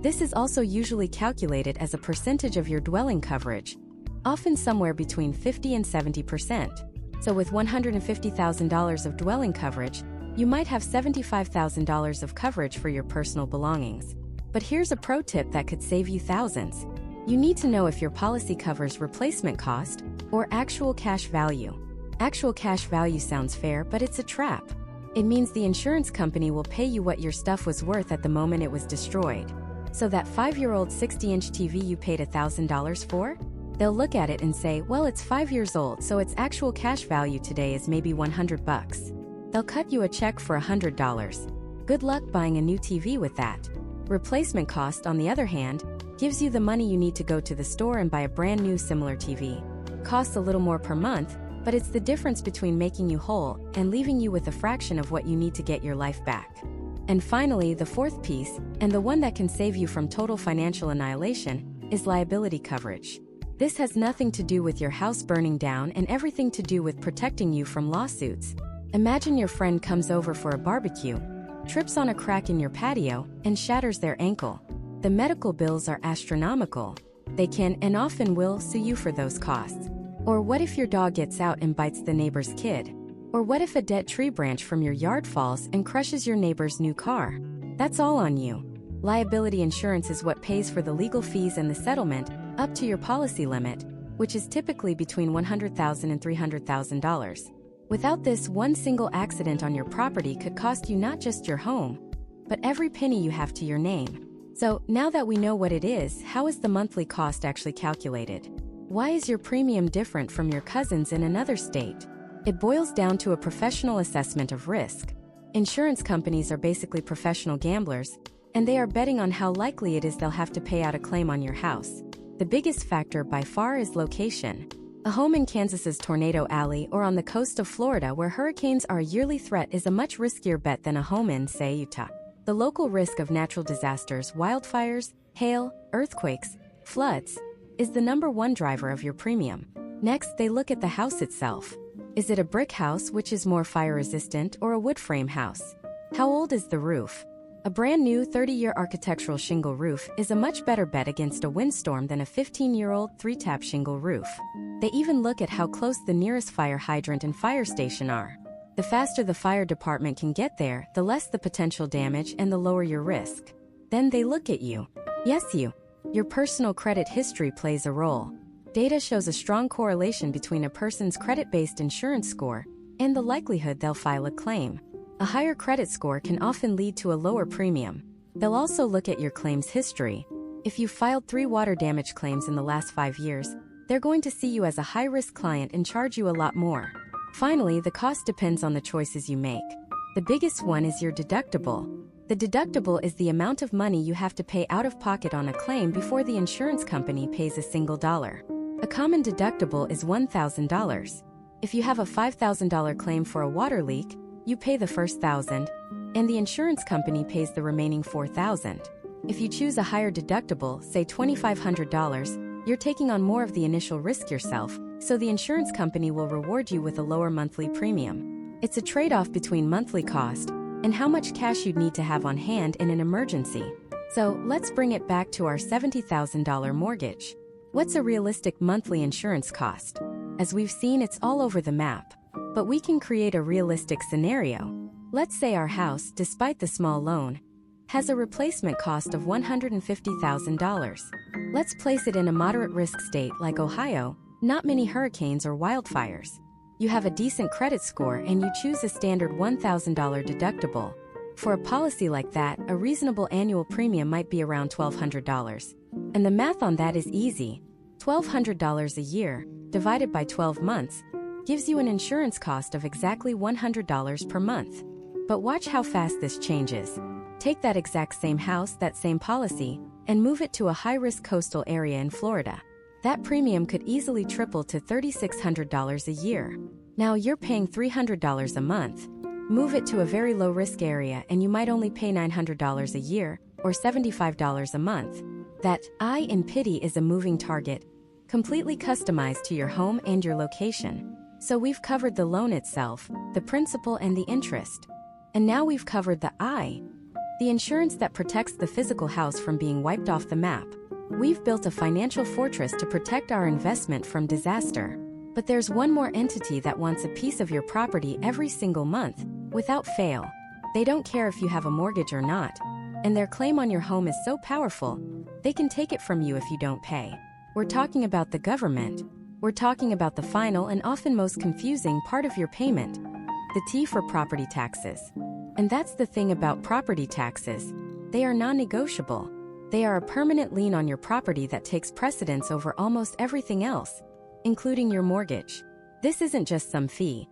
This is also usually calculated as a percentage of your dwelling coverage, often somewhere between 50 and 70%. So with $150,000 of dwelling coverage, you might have $75,000 of coverage for your personal belongings. But here's a pro tip that could save you thousands. You need to know if your policy covers replacement cost or actual cash value. Actual cash value sounds fair, but it's a trap. It means the insurance company will pay you what your stuff was worth at the moment it was destroyed. So that 5-year-old 60-inch TV you paid $1,000 for? They'll look at it and say, well, it's 5 years old, so its actual cash value today is maybe $100. They'll cut you a check for $100. Good luck buying a new TV with that. Replacement cost, on the other hand, gives you the money you need to go to the store and buy a brand new similar TV. Costs a little more per month, but it's the difference between making you whole and leaving you with a fraction of what you need to get your life back. And finally, the fourth piece, and the one that can save you from total financial annihilation, is liability coverage. This has nothing to do with your house burning down and everything to do with protecting you from lawsuits. Imagine your friend comes over for a barbecue, trips on a crack in your patio, and shatters their ankle. The medical bills are astronomical. They can and often will sue you for those costs. Or what if your dog gets out and bites the neighbor's kid? Or what if a dead tree branch from your yard falls and crushes your neighbor's new car? That's all on you. Liability insurance is what pays for the legal fees and the settlement, up to your policy limit, which is typically between $100,000 and $300,000. Without this, one single accident on your property could cost you not just your home, but every penny you have to your name. So, now that we know what it is, how is the monthly cost actually calculated? Why is your premium different from your cousins in another state? It boils down to a professional assessment of risk. Insurance companies are basically professional gamblers, and they are betting on how likely it is they'll have to pay out a claim on your house. The biggest factor by far is location. A home in Kansas's Tornado Alley or on the coast of Florida where hurricanes are a yearly threat is a much riskier bet than a home in, say, Utah. The local risk of natural disasters, wildfires, hail, earthquakes, floods, is the #1 driver of your premium. Next, they look at the house itself. Is it a brick house, which is more fire-resistant, or a wood frame house? How old is the roof? A brand new 30-year architectural shingle roof is a much better bet against a windstorm than a 15-year-old 3-tap shingle roof. They even look at how close the nearest fire hydrant and fire station are. The faster the fire department can get there, the less the potential damage and the lower your risk. Then they look at you. Yes, you. Your personal credit history plays a role. Data shows a strong correlation between a person's credit-based insurance score and the likelihood they'll file a claim. A higher credit score can often lead to a lower premium. They'll also look at your claims history. If you've filed 3 water damage claims in the last 5 years, they're going to see you as a high-risk client and charge you a lot more. Finally, the cost depends on the choices you make. The biggest one is your deductible. The deductible is the amount of money you have to pay out of pocket on a claim before the insurance company pays a single dollar. A common deductible is $1,000. If you have a $5,000 claim for a water leak, you pay the first $1,000, and the insurance company pays the remaining $4,000. If you choose a higher deductible, say $2,500, you're taking on more of the initial risk yourself, so the insurance company will reward you with a lower monthly premium. It's a trade-off between monthly cost and how much cash you'd need to have on hand in an emergency. So, let's bring it back to our $70,000 mortgage. What's a realistic monthly insurance cost? As we've seen, it's all over the map. But we can create a realistic scenario. Let's say our house, despite the small loan, has a replacement cost of $150,000. Let's place it in a moderate risk state like Ohio, not many hurricanes or wildfires. You have a decent credit score and you choose a standard $1,000 deductible. For a policy like that, a reasonable annual premium might be around $1,200. And the math on that is easy. $1,200 a year, divided by 12 months, gives you an insurance cost of exactly $100 per month. But watch how fast this changes. Take that exact same house, that same policy, and move it to a high-risk coastal area in Florida. That premium could easily triple to $3,600 a year. Now you're paying $300 a month. Move it to a very low-risk area and you might only pay $900 a year, or $75 a month. That I in PITI is a moving target, completely customized to your home and your location. So we've covered the loan itself, the principal and the interest. And now we've covered the I, the insurance that protects the physical house from being wiped off the map. We've built a financial fortress to protect our investment from disaster. But there's one more entity that wants a piece of your property every single month, without fail. They don't care if you have a mortgage or not. And their claim on your home is so powerful, they can take it from you if you don't pay. We're talking about the government. We're talking about the final and often most confusing part of your payment, the T for property taxes. And that's the thing about property taxes. They are non-negotiable. They are a permanent lien on your property that takes precedence over almost everything else, including your mortgage. This isn't just some fee.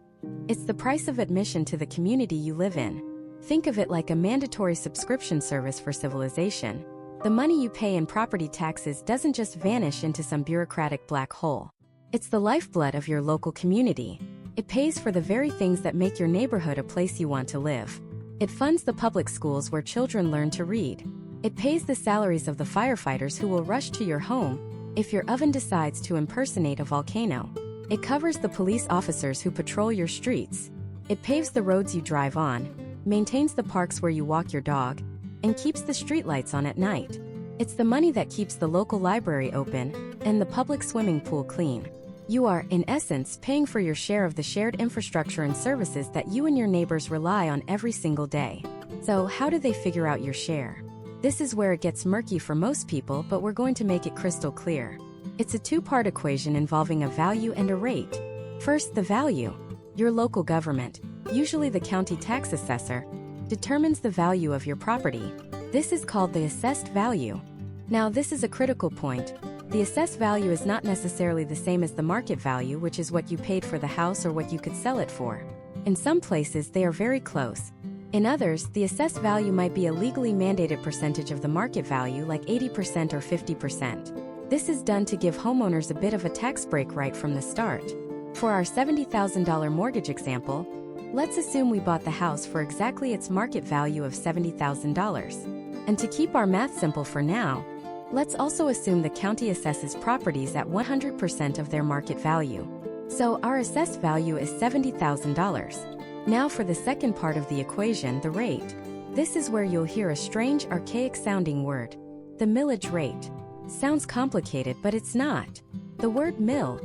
It's the price of admission to the community you live in. Think of it like a mandatory subscription service for civilization. The money you pay in property taxes doesn't just vanish into some bureaucratic black hole. It's the lifeblood of your local community. It pays for the very things that make your neighborhood a place you want to live. It funds the public schools where children learn to read. It pays the salaries of the firefighters who will rush to your home if your oven decides to impersonate a volcano. It covers the police officers who patrol your streets. It paves the roads you drive on, maintains the parks where you walk your dog, and keeps the streetlights on at night. It's the money that keeps the local library open and the public swimming pool clean. You are, in essence, paying for your share of the shared infrastructure and services that you and your neighbors rely on every single day. So, how do they figure out your share? This is where it gets murky for most people, but we're going to make it crystal clear. It's a two-part equation involving a value and a rate. First, the value. Your local government, usually the county tax assessor, determines the value of your property. This is called the assessed value. Now, this is a critical point. The assessed value is not necessarily the same as the market value, which is what you paid for the house or what you could sell it for. In some places, they are very close. In others, the assessed value might be a legally mandated percentage of the market value, like 80% or 50%. This is done to give homeowners a bit of a tax break right from the start. For our $70,000 mortgage example, let's assume we bought the house for exactly its market value of $70,000. And to keep our math simple for now, let's also assume the county assesses properties at 100% of their market value. So our assessed value is $70,000. Now for the second part of the equation, the rate. This is where you'll hear a strange, archaic-sounding word, the millage rate. Sounds complicated, but it's not. The word mill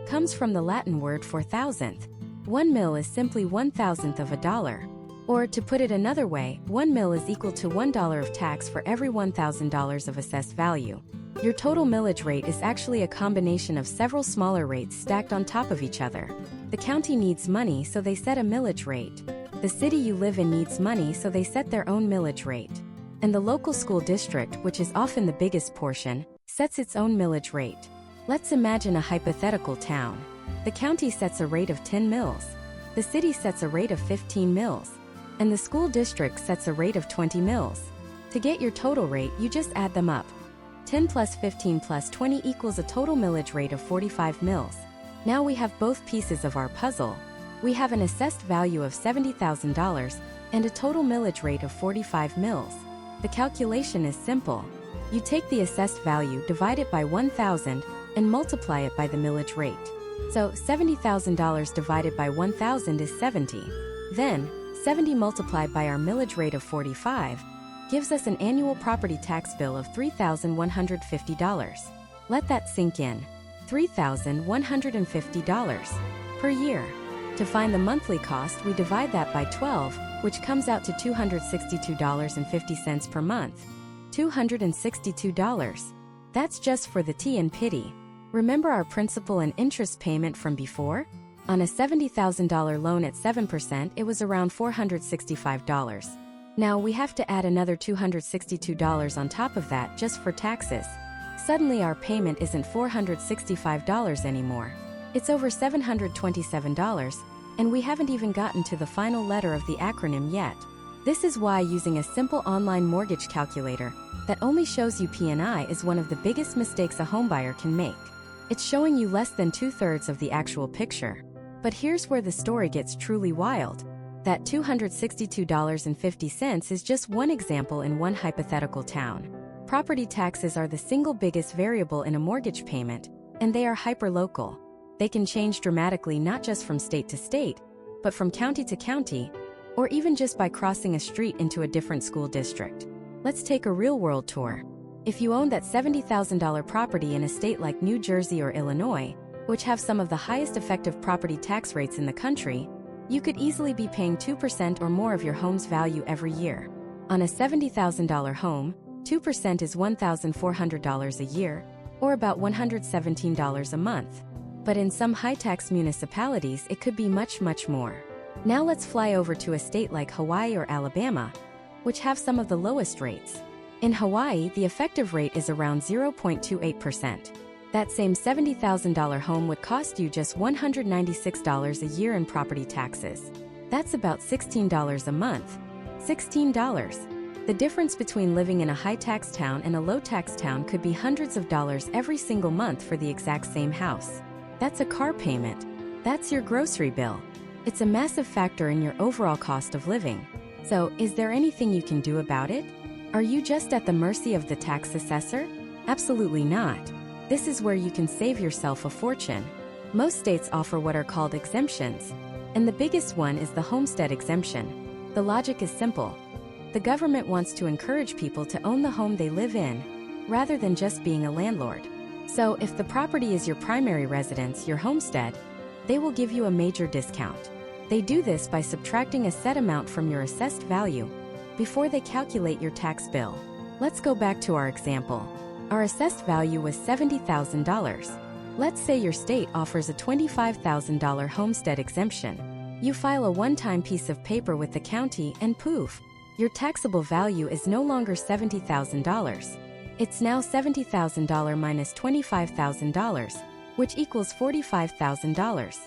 comes from the Latin word for thousandth. 1 mill is simply 1,000th of a dollar. Or to put it another way, 1 mill is equal to $1 of tax for every $1,000 of assessed value. Your total millage rate is actually a combination of several smaller rates stacked on top of each other. The county needs money, so they set a millage rate. The city you live in needs money, so they set their own millage rate. And the local school district, which is often the biggest portion, sets its own millage rate. Let's imagine a hypothetical town. The county sets a rate of 10 mills. The city sets a rate of 15 mills. And the school district sets a rate of 20 mills. To get your total rate, you just add them up. 10 plus 15 plus 20 equals a total millage rate of 45 mills. Now we have both pieces of our puzzle. We have an assessed value of $70,000 and a total millage rate of 45 mills. The calculation is simple. You take the assessed value, divide it by 1,000, and multiply it by the millage rate. So $70,000 divided by 1,000 is 70. Then, 70 multiplied by our millage rate of 45 gives us an annual property tax bill of $3,150. Let that sink in. $3,150 per year. To find the monthly cost, we divide that by 12, which comes out to $262.50 per month. $262. That's just for the tea and PITI. Remember our principal and interest payment from before? On a $70,000 loan at 7%, it was around $465. Now we have to add another $262 on top of that just for taxes. Suddenly our payment isn't $465 anymore. It's over $727, and we haven't even gotten to the final letter of the acronym yet. This is why using a simple online mortgage calculator that only shows you P&I is one of the biggest mistakes a homebuyer can make. It's showing you less than 2/3 of the actual picture. But here's where the story gets truly wild. That $262.50 is just one example in one hypothetical town. Property taxes are the single biggest variable in a mortgage payment, and they are hyperlocal. They can change dramatically not just from state to state, but from county to county, or even just by crossing a street into a different school district. Let's take a real-world tour. If you own that $70,000 property in a state like New Jersey or Illinois, which have some of the highest effective property tax rates in the country, you could easily be paying 2% or more of your home's value every year. On a $70,000 home, 2% is $1,400 a year, or about $117 a month. But in some high-tax municipalities, it could be much, much more. Now let's fly over to a state like Hawaii or Alabama, which have some of the lowest rates. In Hawaii, the effective rate is around 0.28%. That same $70,000 home would cost you just $196 a year in property taxes. That's about $16 a month. $16. The difference between living in a high-tax town and a low-tax town could be hundreds of dollars every single month for the exact same house. That's a car payment. That's your grocery bill. It's a massive factor in your overall cost of living. So, is there anything you can do about it? Are you just at the mercy of the tax assessor? Absolutely not. This is where you can save yourself a fortune. Most states offer what are called exemptions, and the biggest one is the homestead exemption. The logic is simple. The government wants to encourage people to own the home they live in, rather than just being a landlord. So if the property is your primary residence, your homestead, they will give you a major discount. They do this by subtracting a set amount from your assessed value before they calculate your tax bill. Let's go back to our example. Our assessed value was $70,000. Let's say your state offers a $25,000 homestead exemption. You file a one-time piece of paper with the county and poof, your taxable value is no longer $70,000. It's now $70,000 minus $25,000, which equals $45,000.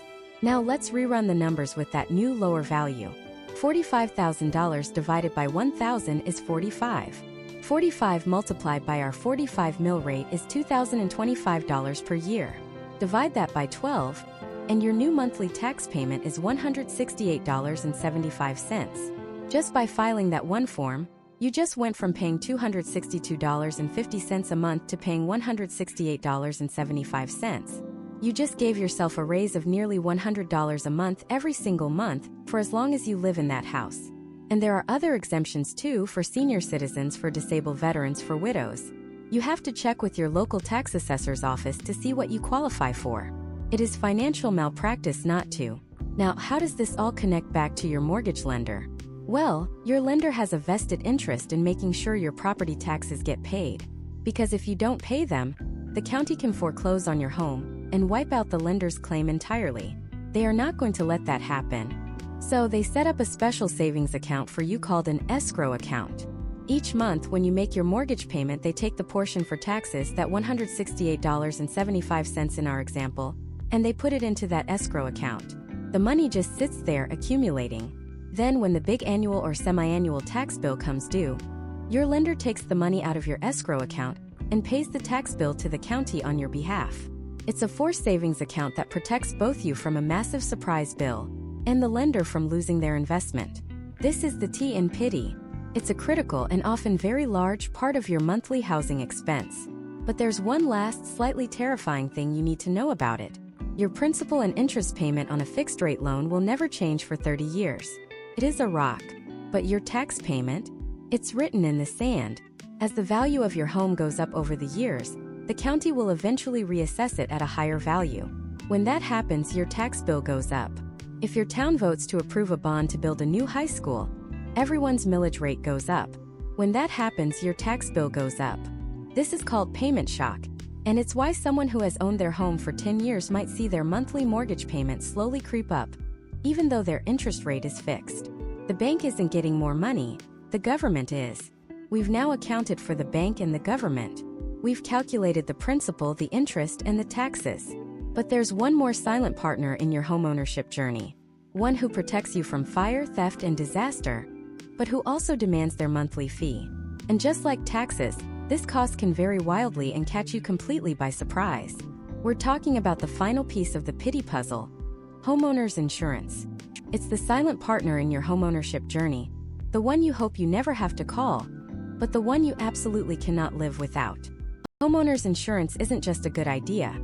Now let's rerun the numbers with that new lower value. $45,000 divided by 1,000 is 45. 45 multiplied by our 45 mil rate is $2,025 per year. Divide that by 12, and your new monthly tax payment is $168.75. Just by filing that one form, you just went from paying $262.50 a month to paying $168.75. You just gave yourself a raise of nearly $100 a month every single month for as long as you live in that house. And there are other exemptions too for senior citizens, for disabled veterans, for widows. You have to check with your local tax assessor's office to see what you qualify for. It is financial malpractice not to. Now, how does this all connect back to your mortgage lender? Well, your lender has a vested interest in making sure your property taxes get paid. Because if you don't pay them, the county can foreclose on your home and wipe out the lender's claim entirely. They are not going to let that happen. So they set up a special savings account for you called an escrow account. Each month when you make your mortgage payment, they take the portion for taxes, that $168.75 in our example, and they put it into that escrow account. The money just sits there accumulating. Then when the big annual or semi-annual tax bill comes due, your lender takes the money out of your escrow account and pays the tax bill to the county on your behalf. It's a forced savings account that protects both you from a massive surprise bill and the lender from losing their investment. This is the T in PITI. It's a critical and often very large part of your monthly housing expense. But there's one last slightly terrifying thing you need to know about it. Your principal and interest payment on a fixed-rate loan will never change for 30 years. It is a rock. But your tax payment? It's written in the sand. As the value of your home goes up over the years, the county will eventually reassess it at a higher value. When that happens, your tax bill goes up. If your town votes to approve a bond to build a new high school, everyone's millage rate goes up. When that happens, your tax bill goes up. This is called payment shock, and it's why someone who has owned their home for 10 years might see their monthly mortgage payment slowly creep up, even though their interest rate is fixed. The bank isn't getting more money, the government is. We've now accounted for the bank and the government. We've calculated the principal, the interest, and the taxes. But there's one more silent partner in your homeownership journey. One who protects you from fire, theft, and disaster, but who also demands their monthly fee. And just like taxes, this cost can vary wildly and catch you completely by surprise. We're talking about the final piece of the PITI puzzle: homeowner's insurance. It's the silent partner in your homeownership journey, the one you hope you never have to call, but the one you absolutely cannot live without. Homeowner's insurance isn't just a good idea.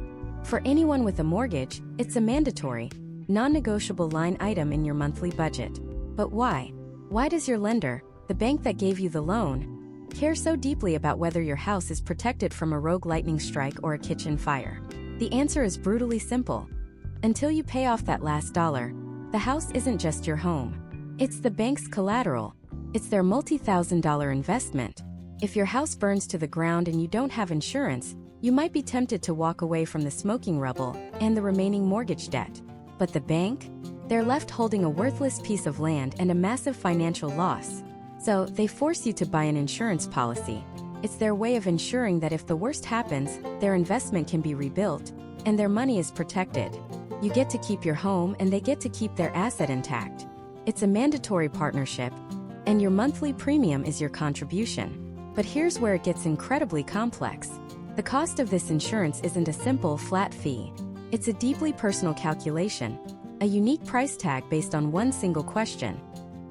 For anyone with a mortgage, it's a mandatory, non-negotiable line item in your monthly budget. But why? Why does your lender, the bank that gave you the loan, care so deeply about whether your house is protected from a rogue lightning strike or a kitchen fire? The answer is brutally simple. Until you pay off that last dollar, the house isn't just your home. It's the bank's collateral. It's their multi-thousand-dollar investment. If your house burns to the ground and you don't have insurance, you might be tempted to walk away from the smoking rubble and the remaining mortgage debt. But the bank? They're left holding a worthless piece of land and a massive financial loss. So they force you to buy an insurance policy. It's their way of ensuring that if the worst happens, their investment can be rebuilt, and their money is protected. You get to keep your home and they get to keep their asset intact. It's a mandatory partnership, and your monthly premium is your contribution. But here's where it gets incredibly complex. The cost of this insurance isn't a simple, flat fee. It's a deeply personal calculation, a unique price tag based on one single question.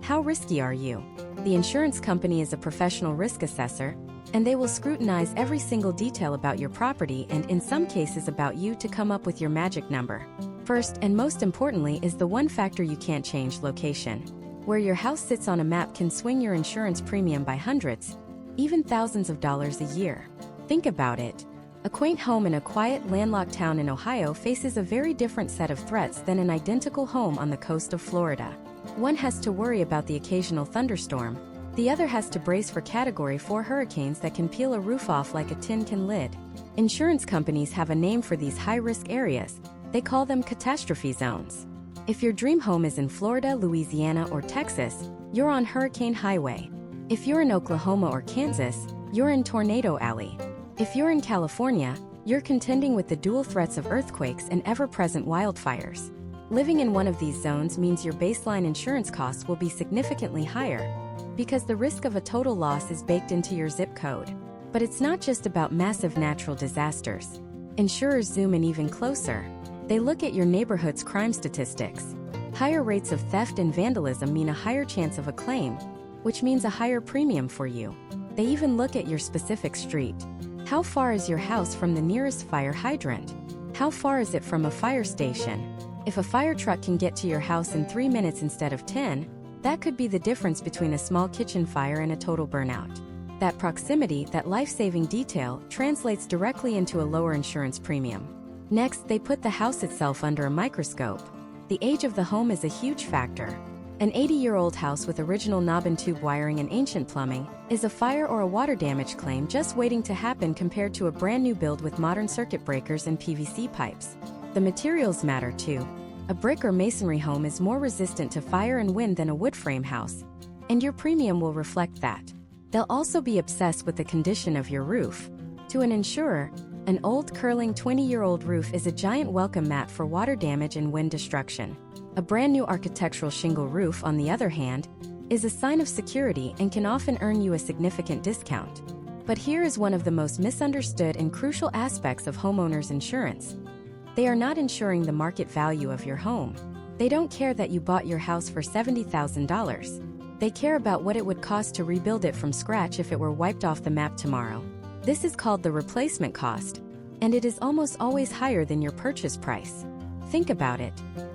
How risky are you? The insurance company is a professional risk assessor, and they will scrutinize every single detail about your property and in some cases about you to come up with your magic number. First and most importantly is the one factor you can't change: location. Where your house sits on a map can swing your insurance premium by hundreds, even thousands of dollars a year. Think about it. A quaint home in a quiet, landlocked town in Ohio faces a very different set of threats than an identical home on the coast of Florida. One has to worry about the occasional thunderstorm. The other has to brace for Category 4 hurricanes that can peel a roof off like a tin can lid. Insurance companies have a name for these high-risk areas. They call them catastrophe zones. If your dream home is in Florida, Louisiana, or Texas, you're on Hurricane Highway. If you're in Oklahoma or Kansas, you're in Tornado Alley. If you're in California, you're contending with the dual threats of earthquakes and ever-present wildfires. Living in one of these zones means your baseline insurance costs will be significantly higher, because the risk of a total loss is baked into your zip code. But it's not just about massive natural disasters. Insurers zoom in even closer. They look at your neighborhood's crime statistics. Higher rates of theft and vandalism mean a higher chance of a claim, which means a higher premium for you. They even look at your specific street. How far is your house from the nearest fire hydrant? How far is it from a fire station? If a fire truck can get to your house in 3 minutes instead of 10, that could be the difference between a small kitchen fire and a total burnout. That proximity, that life-saving detail, translates directly into a lower insurance premium. Next, they put the house itself under a microscope. The age of the home is a huge factor. An 80-year-old house with original knob and tube wiring and ancient plumbing is a fire or a water damage claim just waiting to happen compared to a brand new build with modern circuit breakers and PVC pipes. The materials matter too. A brick or masonry home is more resistant to fire and wind than a wood frame house, and your premium will reflect that. They'll also be obsessed with the condition of your roof. To an insurer, an old curling 20-year-old roof is a giant welcome mat for water damage and wind destruction. A brand new architectural shingle roof, on the other hand, is a sign of security and can often earn you a significant discount. But here is one of the most misunderstood and crucial aspects of homeowners insurance. They are not insuring the market value of your home. They don't care that you bought your house for $70,000. They care about what it would cost to rebuild it from scratch if it were wiped off the map tomorrow. This is called the replacement cost, and it is almost always higher than your purchase price. Think about it.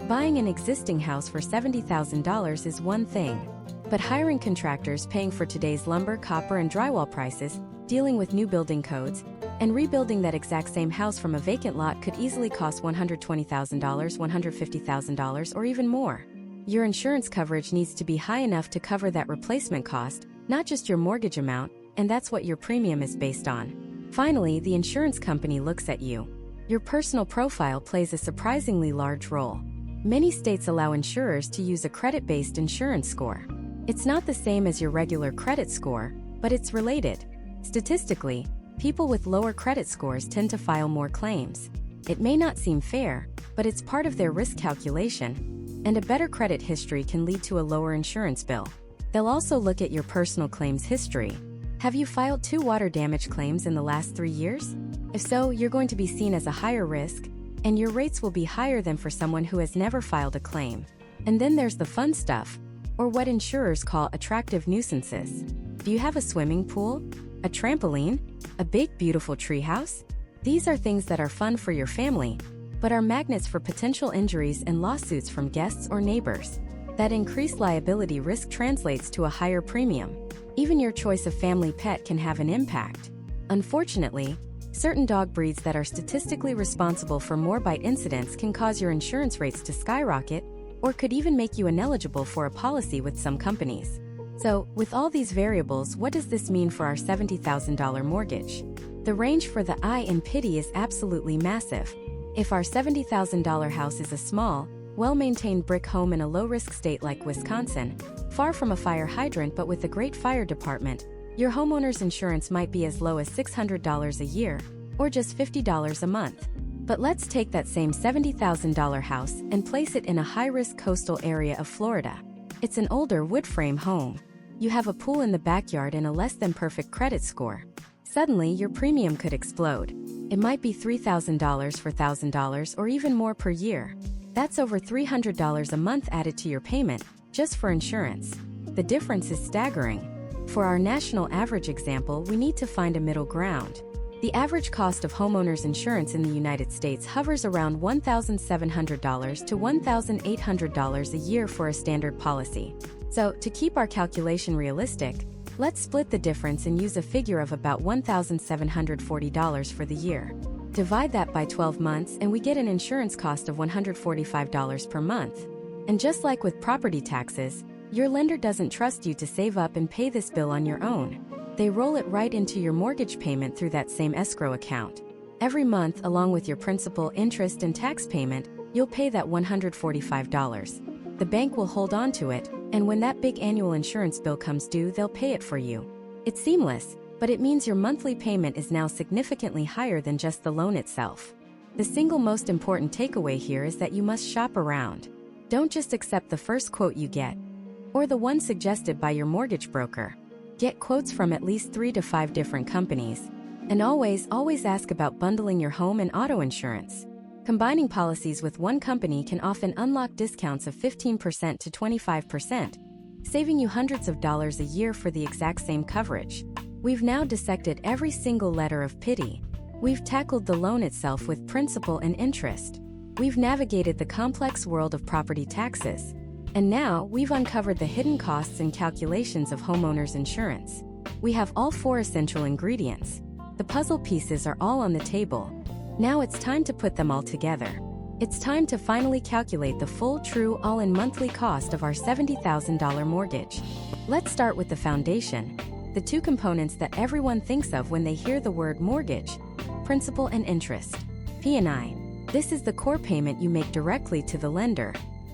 Buying an existing house for $70,000 is one thing, but hiring contractors, paying for today's lumber, copper, and drywall prices, dealing with new building codes, and rebuilding that exact same house from a vacant lot could easily cost $120,000, $150,000, or even more. Your insurance coverage needs to be high enough to cover that replacement cost, not just your mortgage amount, and that's what your premium is based on. Finally, the insurance company looks at you. Your personal profile plays a surprisingly large role. Many states allow insurers to use a credit-based insurance score. It's not the same as your regular credit score, but it's related. Statistically, people with lower credit scores tend to file more claims. It may not seem fair, but it's part of their risk calculation, and a better credit history can lead to a lower insurance bill. They'll also look at your personal claims history. Have you filed 2 water damage claims in the last 3 years? If so, you're going to be seen as a higher risk, and your rates will be higher than for someone who has never filed a claim. And then there's the fun stuff, or what insurers call attractive nuisances. Do you have a swimming pool? A trampoline? A big, beautiful treehouse? These are things that are fun for your family, but are magnets for potential injuries and lawsuits from guests or neighbors. That increased liability risk translates to a higher premium. Even your choice of family pet can have an impact. Unfortunately, certain dog breeds that are statistically responsible for more bite incidents can cause your insurance rates to skyrocket, or could even make you ineligible for a policy with some companies. So, with all these variables, what does this mean for our $70,000 mortgage? The range for the I in PITI is absolutely massive. If our $70,000 house is a small, well-maintained brick home in a low-risk state like Wisconsin, far from a fire hydrant but with a great fire department, Your homeowner's insurance might be as low as $600 a year, or just $50 a month. But let's take that same $70,000 house and place it in a high-risk coastal area of Florida. It's an older wood frame home. You have a pool in the backyard and a less-than-perfect credit score. Suddenly, your premium could explode. It might be $3,000 for $1,000 or even more per year. That's over $300 a month added to your payment, just for insurance. The difference is staggering. For our national average example, we need to find a middle ground. The average cost of homeowners insurance in the United States hovers around $1,700 to $1,800 a year for a standard policy. So, to keep our calculation realistic, let's split the difference and use a figure of about $1,740 for the year. Divide that by 12 months and we get an insurance cost of $145 per month. And just like with property taxes, your lender doesn't trust you to save up and pay this bill on your own. They roll it right into your mortgage payment through that same escrow account. Every month, along with your principal, interest, and tax payment, you'll pay that $145. The bank will hold on to it, and when that big annual insurance bill comes due, they'll pay it for you. It's seamless, but it means your monthly payment is now significantly higher than just the loan itself. The single most important takeaway here is that you must shop around. Don't just accept the first quote you get, or the one suggested by your mortgage broker. Get quotes from at least 3 to 5 different companies. And always ask about bundling your home and auto insurance. Combining policies with one company can often unlock discounts of 15% to 25%, saving you hundreds of dollars a year for the exact same coverage. We've now dissected every single letter of PITI. We've tackled the loan itself with principal and interest. We've navigated the complex world of property taxes. And now, we've uncovered the hidden costs and calculations of homeowners insurance. We have all 4 essential ingredients. The puzzle pieces are all on the table. Now it's time to put them all together. It's time to finally calculate the full, true, all-in monthly cost of our $70,000 mortgage. Let's start with the foundation, the 2 components that everyone thinks of when they hear the word mortgage: principal and interest. P&I. This is the core payment you make directly to the lender.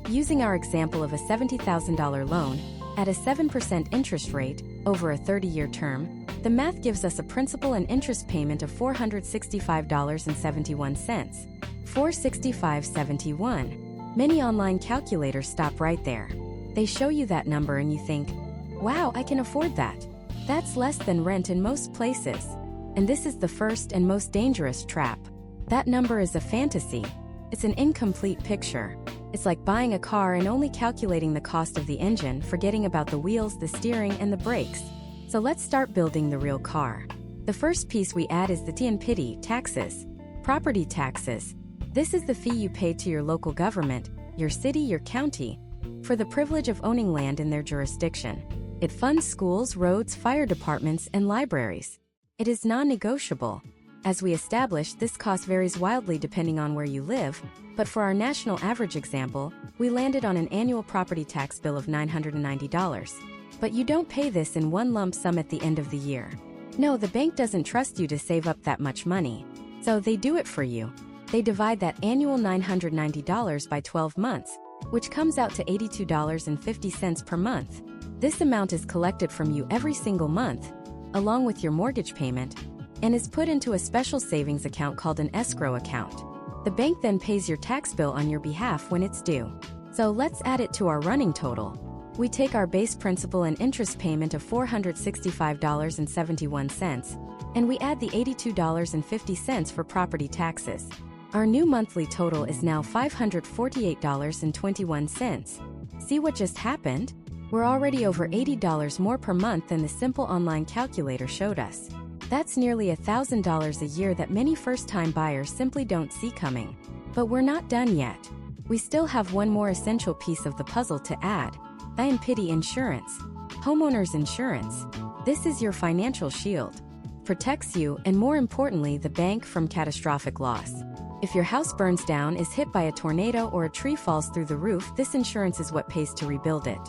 Using our example of a $70,000 loan, at a 7% interest rate, over a 30-year term, the math gives us a principal and interest payment of $465.71. $465.71. Many online calculators stop right there. They show you that number and you think, wow, I can afford that. That's less than rent in most places. And this is the first and most dangerous trap. That number is a fantasy. It's an incomplete picture. It's like buying a car and only calculating the cost of the engine, forgetting about the wheels, the steering, and the brakes. So let's start building the real car. The first piece we add is the PITI, taxes. Property taxes. This is the fee you pay to your local government, your city, your county, for the privilege of owning land in their jurisdiction. It funds schools, roads, fire departments, and libraries. It is non-negotiable. As we established, this cost varies wildly depending on where you live, but for our national average example, we landed on an annual property tax bill of $990. But you don't pay this in one lump sum at the end of the year. No, the bank doesn't trust you to save up that much money. So they do it for you. They divide that annual $990 by 12 months, which comes out to $82.50 per month. This amount is collected from you every single month, along with your mortgage payment, and is put into a special savings account called an escrow account. The bank then pays your tax bill on your behalf when it's due. So let's add it to our running total. We take our base principal and interest payment of $465.71, and we add the $82.50 for property taxes. Our new monthly total is now $548.21. See what just happened? We're already over $80 more per month than the simple online calculator showed us. That's nearly $1,000 a year that many first-time buyers simply don't see coming. But we're not done yet. We still have one more essential piece of the puzzle to add: PITI insurance. Homeowners insurance. This is your financial shield. Protects you, and more importantly, the bank, from catastrophic loss. If your house burns down, is hit by a tornado, or a tree falls through the roof, this insurance is what pays to rebuild it.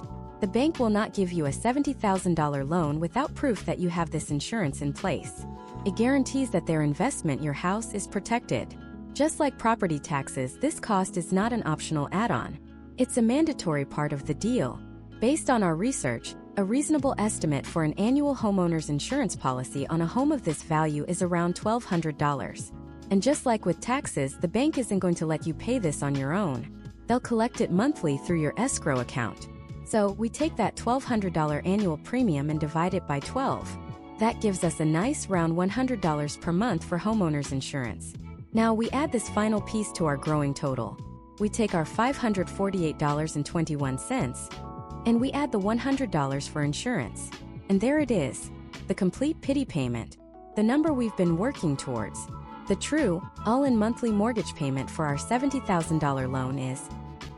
The bank will not give you a $70,000 loan without proof that you have this insurance in place. It guarantees that their investment, your house, is protected. Just like property taxes, this cost is not an optional add-on. It's a mandatory part of the deal. Based on our research, A reasonable estimate for an annual homeowner's insurance policy on a home of this value is around $1,200. And just like with taxes, the bank isn't going to let you pay this on your own. They'll collect it monthly through your escrow account. So we take that $1,200 annual premium and divide it by 12. That gives us a nice round $100 per month for homeowners insurance. Now we add this final piece to our growing total. We take our $548.21 and we add the $100 for insurance. And there it is, the complete PITI payment, the number we've been working towards. The true, all-in monthly mortgage payment for our $70,000 loan is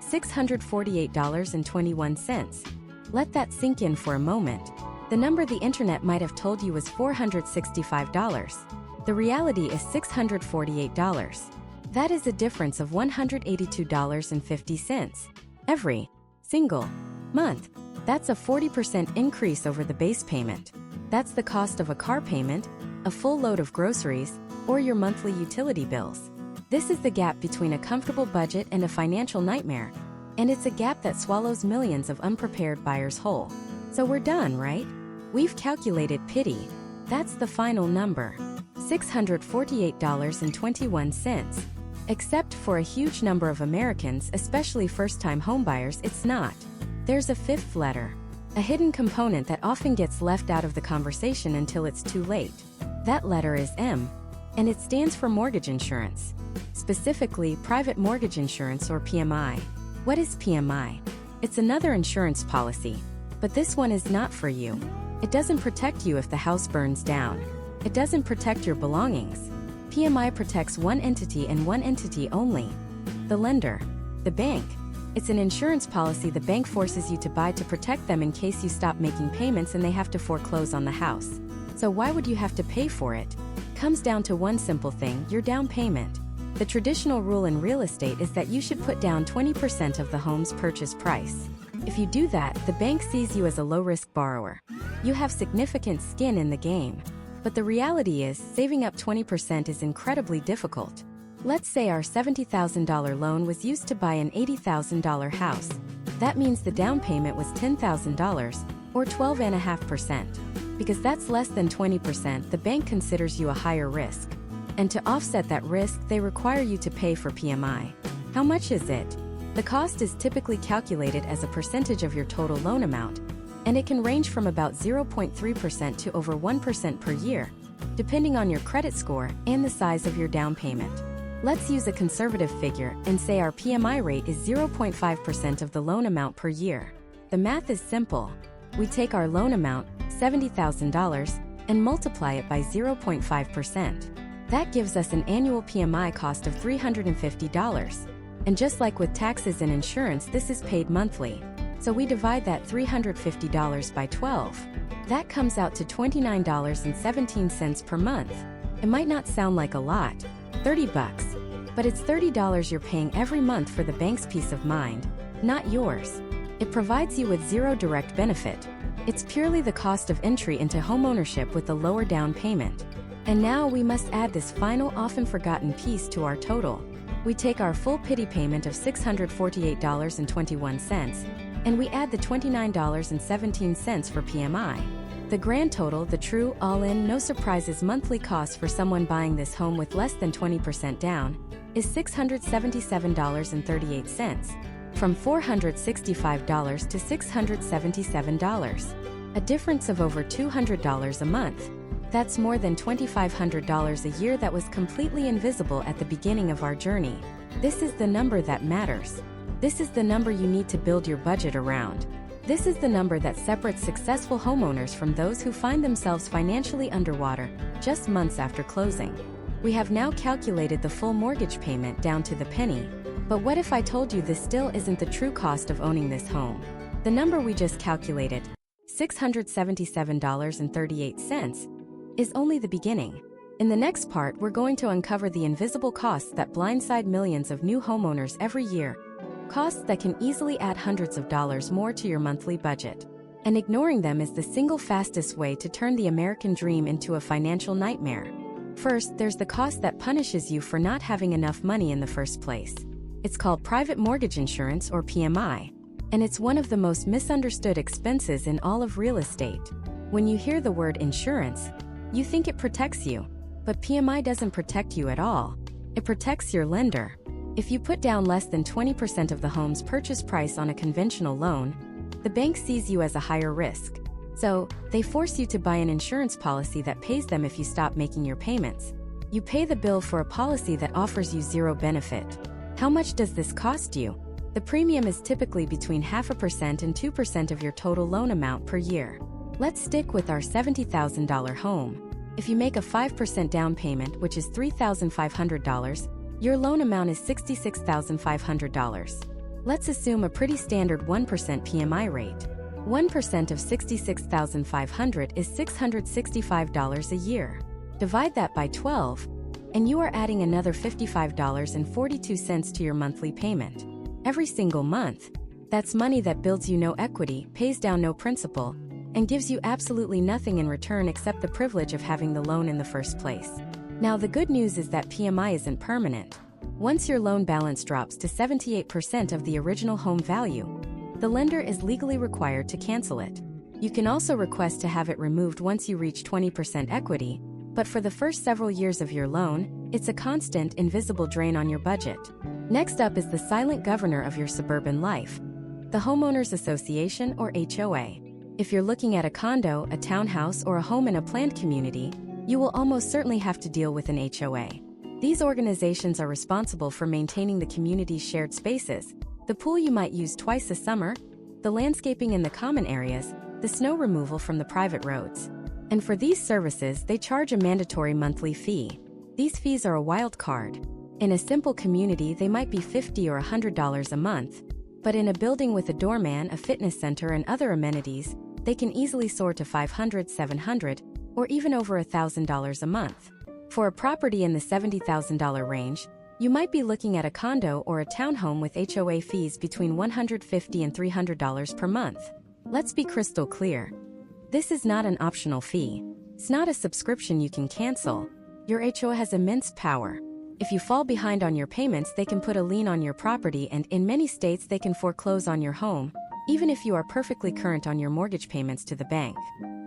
$648.21. Let that sink in for a moment. The number the internet might have told you was $465. The reality is $648. That is a difference of $182.50 every single month. That's a 40% increase over the base payment. That's the cost of a car payment, a full load of groceries, or your monthly utility bills. This is the gap between a comfortable budget and a financial nightmare. And it's a gap that swallows millions of unprepared buyers whole. So we're done, right? We've calculated PITI. That's the final number. $648.21. Except for a huge number of Americans, especially first-time homebuyers, it's not. There's a fifth letter, a hidden component that often gets left out of the conversation until it's too late. That letter is M, and it stands for mortgage insurance. Specifically, private mortgage insurance or PMI. What is PMI? It's another insurance policy, but this one is not for you. It doesn't protect you if the house burns down. It doesn't protect your belongings. PMI protects one entity and one entity only: the lender, the bank. It's an insurance policy the bank forces you to buy to protect them in case you stop making payments and they have to foreclose on the house. So why would you have to pay for it? Comes down to one simple thing: your down payment. The traditional rule in real estate is that you should put down 20% of the home's purchase price. If you do that, the bank sees you as a low-risk borrower. You have significant skin in the game. But the reality is, saving up 20% is incredibly difficult. Let's say our $70,000 loan was used to buy an $80,000 house. That means the down payment was $10,000, or 12.5%. Because that's less than 20%, the bank considers you a higher risk. And to offset that risk, they require you to pay for PMI. How much is it? The cost is typically calculated as a percentage of your total loan amount, and it can range from about 0.3% to over 1% per year, depending on your credit score and the size of your down payment. Let's use a conservative figure and say our PMI rate is 0.5% of the loan amount per year. The math is simple. We take our loan amount, $70,000, and multiply it by 0.5%. That gives us an annual PMI cost of $350. And just like with taxes and insurance, this is paid monthly. So we divide that $350 by 12. That comes out to $29.17 per month. It might not sound like a lot, $30, but it's $30 you're paying every month for the bank's peace of mind, not yours. It provides you with zero direct benefit. It's purely the cost of entry into homeownership with a lower down payment. And now we must add this final, often forgotten piece to our total. We take our full PITI payment of $648.21, and we add the $29.17 for PMI. The grand total, the true, all-in, no surprises monthly cost for someone buying this home with less than 20% down, is $677.38, from $465 to $677, a difference of over $200 a month. That's more than $2,500 a year that was completely invisible at the beginning of our journey. This is the number that matters. This is the number you need to build your budget around. This is the number that separates successful homeowners from those who find themselves financially underwater just months after closing. We have now calculated the full mortgage payment down to the penny. But what if I told you this still isn't the true cost of owning this home? The number we just calculated, $677.38, is only the beginning. In the next part, we're going to uncover the invisible costs that blindside millions of new homeowners every year. Costs that can easily add hundreds of dollars more to your monthly budget. And ignoring them is the single fastest way to turn the American dream into a financial nightmare. First, there's the cost that punishes you for not having enough money in the first place. It's called private mortgage insurance or PMI. and it's one of the most misunderstood expenses in all of real estate. When you hear the word insurance, you think it protects you, but PMI doesn't protect you at all. It protects your lender. If you put down less than 20% of the home's purchase price on a conventional loan, the bank sees you as a higher risk. So, they force you to buy an insurance policy that pays them if you stop making your payments. You pay the bill for a policy that offers you zero benefit. How much does this cost you? The premium is typically between 0.5% and 2% of your total loan amount per year. Let's stick with our $70,000 home. If you make a 5% down payment, which is $3,500, your loan amount is $66,500. Let's assume a pretty standard 1% PMI rate. 1% of $66,500 is $665 a year. Divide that by 12, and you are adding another $55.42 to your monthly payment. Every single month, that's money that builds you no equity, pays down no principal, and gives you absolutely nothing in return except the privilege of having the loan in the first place. Now, the good news is that PMI isn't permanent. Once your loan balance drops to 78% of the original home value, the lender is legally required to cancel it. You can also request to have it removed once you reach 20% equity, but for the first several years of your loan, it's a constant, invisible drain on your budget. Next up is the silent governor of your suburban life, the Homeowners Association, or HOA. If you're looking at a condo, a townhouse, or a home in a planned community, you will almost certainly have to deal with an HOA. These organizations are responsible for maintaining the community's shared spaces, the pool you might use twice a summer, the landscaping in the common areas, the snow removal from the private roads. And for these services, they charge a mandatory monthly fee. These fees are a wild card. In a simple community, they might be $50 or $100 a month, but in a building with a doorman, a fitness center, and other amenities, they can easily soar to $500, $700, or even over $1,000 a month. For a property in the $70,000 range, you might be looking at a condo or a townhome with HOA fees between $150 and $300 per month. Let's be crystal clear. This is not an optional fee. It's not a subscription you can cancel. Your HOA has immense power. If you fall behind on your payments, they can put a lien on your property, and in many states they can foreclose on your home, even if you are perfectly current on your mortgage payments to the bank.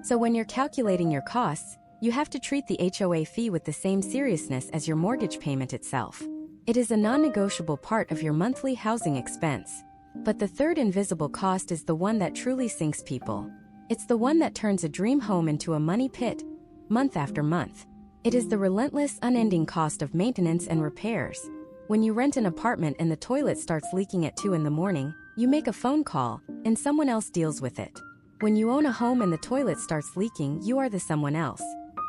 So when you're calculating your costs, you have to treat the HOA fee with the same seriousness as your mortgage payment itself. It is a non-negotiable part of your monthly housing expense. But the third invisible cost is the one that truly sinks people. It's the one that turns a dream home into a money pit, month after month. It is the relentless, unending cost of maintenance and repairs. When you rent an apartment and the toilet starts leaking at 2 in the morning, you make a phone call, and someone else deals with it. When you own a home and the toilet starts leaking, you are the someone else.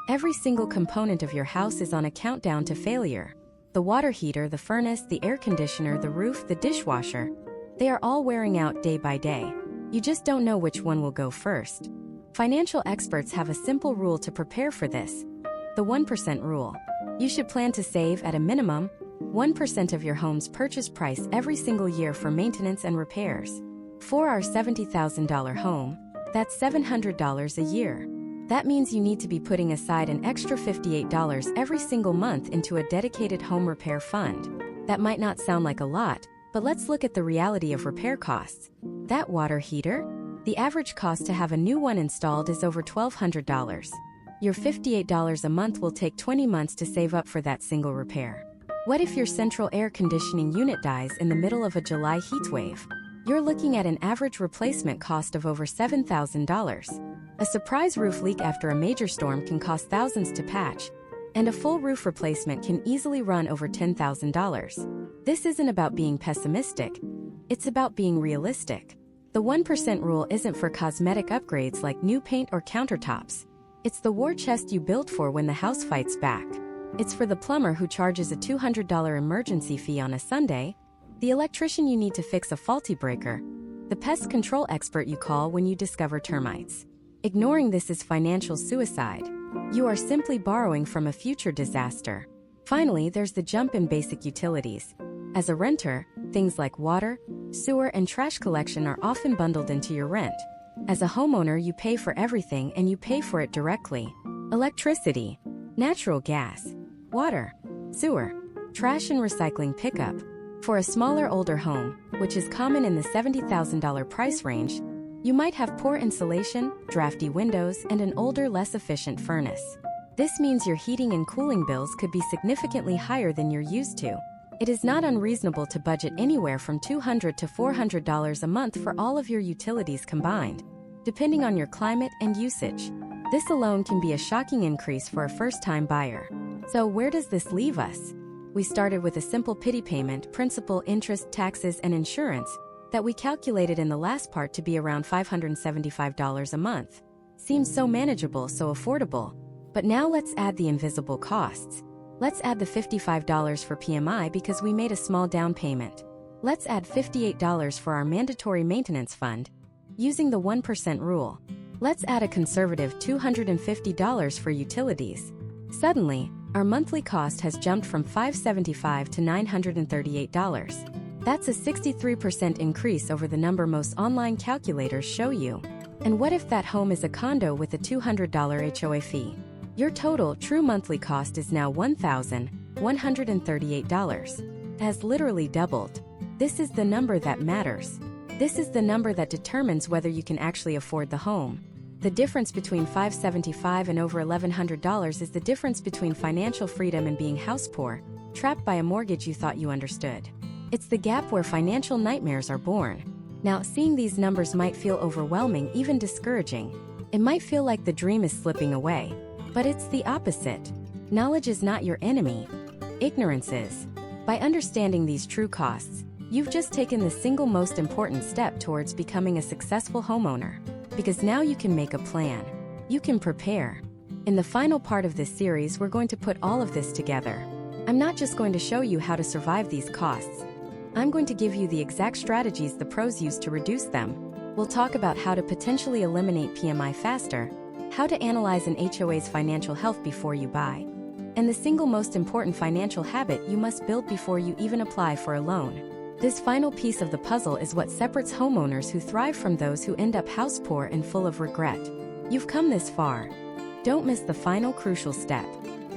Every single component of your house is on a countdown to failure. The water heater, the furnace, the air conditioner, the roof, the dishwasher. They are all wearing out day by day. You just don't know which one will go first. Financial experts have a simple rule to prepare for this. The 1% rule. You should plan to save, at a minimum, 1% of your home's purchase price every single year for maintenance and repairs. For our $70,000 home, that's $700 a year. That means you need to be putting aside an extra $58 every single month into a dedicated home repair fund. That might not sound like a lot, but let's look at the reality of repair costs. That water heater? The average cost to have a new one installed is over $1,200. Your $58 a month will take 20 months to save up for that single repair. What if your central air conditioning unit dies in the middle of a July heat wave? You're looking at an average replacement cost of over $7,000. A surprise roof leak after a major storm can cost thousands to patch, and a full roof replacement can easily run over $10,000. This isn't about being pessimistic, it's about being realistic. The 1% rule isn't for cosmetic upgrades like new paint or countertops. It's the war chest you build for when the house fights back. It's for the plumber who charges a $200 emergency fee on a Sunday, the electrician you need to fix a faulty breaker, the pest control expert you call when you discover termites. Ignoring this is financial suicide. You are simply borrowing from a future disaster. Finally, there's the jump in basic utilities. As a renter, things like water, sewer, and trash collection are often bundled into your rent. As a homeowner, you pay for everything, and you pay for it directly. Electricity, natural gas, water, sewer, trash and recycling pickup. For a smaller older home, which is common in the $70,000 price range, you might have poor insulation, drafty windows, and an older, less efficient furnace. This means your heating and cooling bills could be significantly higher than you're used to. It is not unreasonable to budget anywhere from $200 to $400 a month for all of your utilities combined, depending on your climate and usage. This alone can be a shocking increase for a first-time buyer. So where does this leave us? We started with a simple PITI payment, principal, interest, taxes, and insurance, that we calculated in the last part to be around $575 a month. Seems so manageable, so affordable. But now let's add the invisible costs. Let's add the $55 for PMI because we made a small down payment. Let's add $58 for our mandatory maintenance fund, using the 1% rule. Let's add a conservative $250 for utilities. Suddenly, our monthly cost has jumped from $575 to $938. That's a 63% increase over the number most online calculators show you. And what if that home is a condo with a $200 HOA fee? Your total true monthly cost is now $1,138. It has literally doubled. This is the number that matters. This is the number that determines whether you can actually afford the home. The difference between $575 and over $1,100 is the difference between financial freedom and being house poor, trapped by a mortgage you thought you understood. It's the gap where financial nightmares are born. Now, seeing these numbers might feel overwhelming, even discouraging. It might feel like the dream is slipping away. But it's the opposite. Knowledge is not your enemy. Ignorance is. By understanding these true costs, you've just taken the single most important step towards becoming a successful homeowner. Because now you can make a plan. You can prepare. In the final part of this series, we're going to put all of this together. I'm not just going to show you how to survive these costs. I'm going to give you the exact strategies the pros use to reduce them. We'll talk about how to potentially eliminate PMI faster, how to analyze an HOA's financial health before you buy, and the single most important financial habit you must build before you even apply for a loan. This final piece of the puzzle is what separates homeowners who thrive from those who end up house poor and full of regret. You've come this far. Don't miss the final crucial step.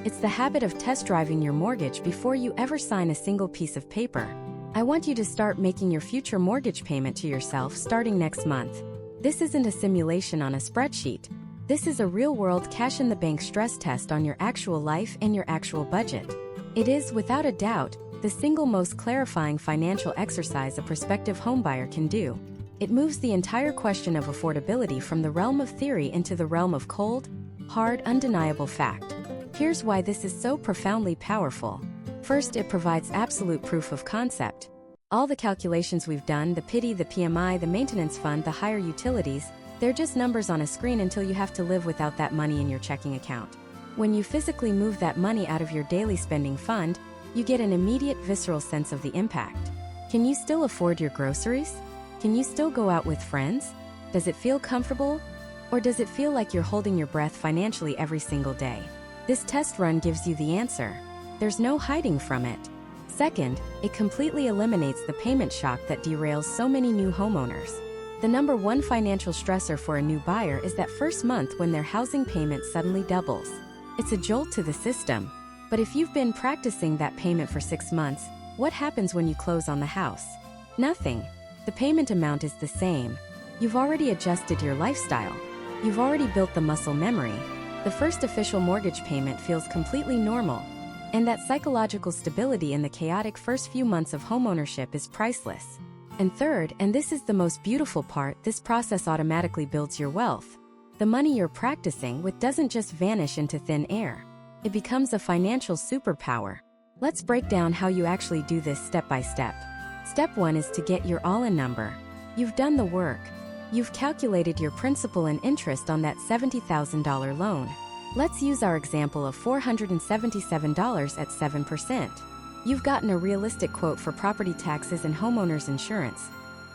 It's the habit of test driving your mortgage before you ever sign a single piece of paper. I want you to start making your future mortgage payment to yourself starting next month. This isn't a simulation on a spreadsheet. This is a real-world cash-in-the-bank stress test on your actual life and your actual budget. It is, without a doubt, the single most clarifying financial exercise a prospective homebuyer can do. It moves the entire question of affordability from the realm of theory into the realm of cold, hard, undeniable fact. Here's why this is so profoundly powerful. First, it provides absolute proof of concept. All the calculations we've done, the PITI, the PMI, the maintenance fund, the higher utilities, they're just numbers on a screen until you have to live without that money in your checking account. When you physically move that money out of your daily spending fund, you get an immediate visceral sense of the impact. Can you still afford your groceries? Can you still go out with friends? Does it feel comfortable? Or does it feel like you're holding your breath financially every single day? This test run gives you the answer. There's no hiding from it. Second, it completely eliminates the payment shock that derails so many new homeowners. The number one financial stressor for a new buyer is that first month when their housing payment suddenly doubles. It's a jolt to the system. But if you've been practicing that payment for 6 months, what happens when you close on the house? Nothing. The payment amount is the same. You've already adjusted your lifestyle. You've already built the muscle memory. The first official mortgage payment feels completely normal. And that psychological stability in the chaotic first few months of homeownership is priceless. And third, and this is the most beautiful part, this process automatically builds your wealth. The money you're practicing with doesn't just vanish into thin air. It becomes a financial superpower. Let's break down how you actually do this step by step. Step 1 is to get your all-in number. You've done the work. You've calculated your principal and interest on that $70,000 loan. Let's use our example of $477 at 7%. You've gotten a realistic quote for property taxes and homeowners insurance.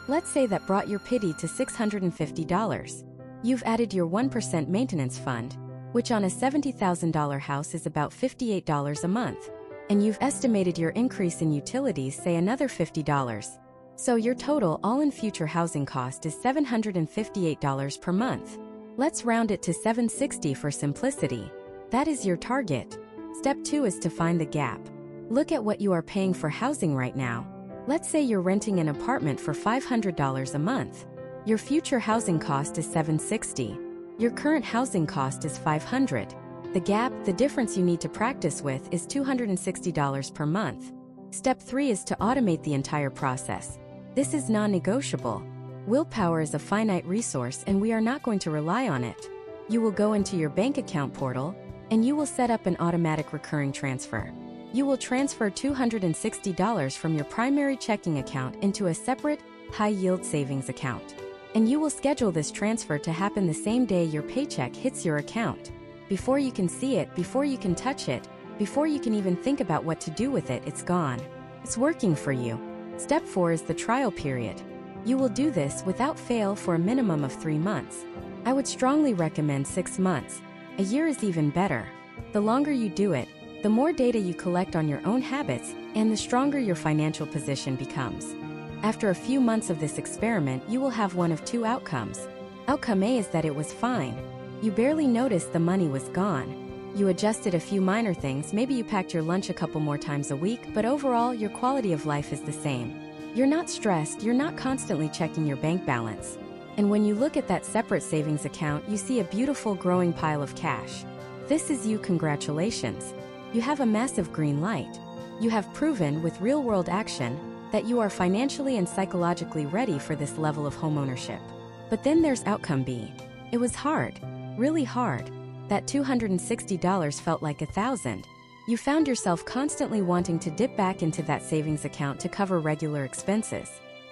Let's say that brought your PITI to $650. You've added your 1% maintenance fund, which on a $70,000 house is about $58 a month. And you've estimated your increase in utilities, say another $50. So your total all-in future housing cost is $758 per month. Let's round it to $760 for simplicity. That is your target. Step 2 is to find the gap. Look at what you are paying for housing right now. Let's say you're renting an apartment for $500 a month. Your future housing cost is $760. Your current housing cost is $500. The gap, the difference you need to practice with, is $260 per month. Step 3 is to automate the entire process. This is non-negotiable. Willpower is a finite resource and we are not going to rely on it. You will go into your bank account portal and you will set up an automatic recurring transfer. You will transfer $260 from your primary checking account into a separate, high-yield savings account. And you will schedule this transfer to happen the same day your paycheck hits your account. Before you can see it, before you can touch it, before you can even think about what to do with it, it's gone. It's working for you. Step 4 is the trial period. You will do this without fail for a minimum of 3 months. I would strongly recommend 6 months. A year is even better. The longer you do it, the more data you collect on your own habits, and the stronger your financial position becomes. After a few months of this experiment, you will have one of 2 outcomes. Outcome A is that it was fine. You barely noticed the money was gone. You adjusted a few minor things, maybe you packed your lunch a couple more times a week, but overall, your quality of life is the same. You're not stressed, you're not constantly checking your bank balance. And when you look at that separate savings account, you see a beautiful growing pile of cash. This is you, congratulations. You have a massive green light. You have proven with real-world action that you are financially and psychologically ready for this level of homeownership. But then there's outcome B. It was hard, really hard. That $260 felt like $1,000. You found yourself constantly wanting to dip back into that savings account to cover regular expenses.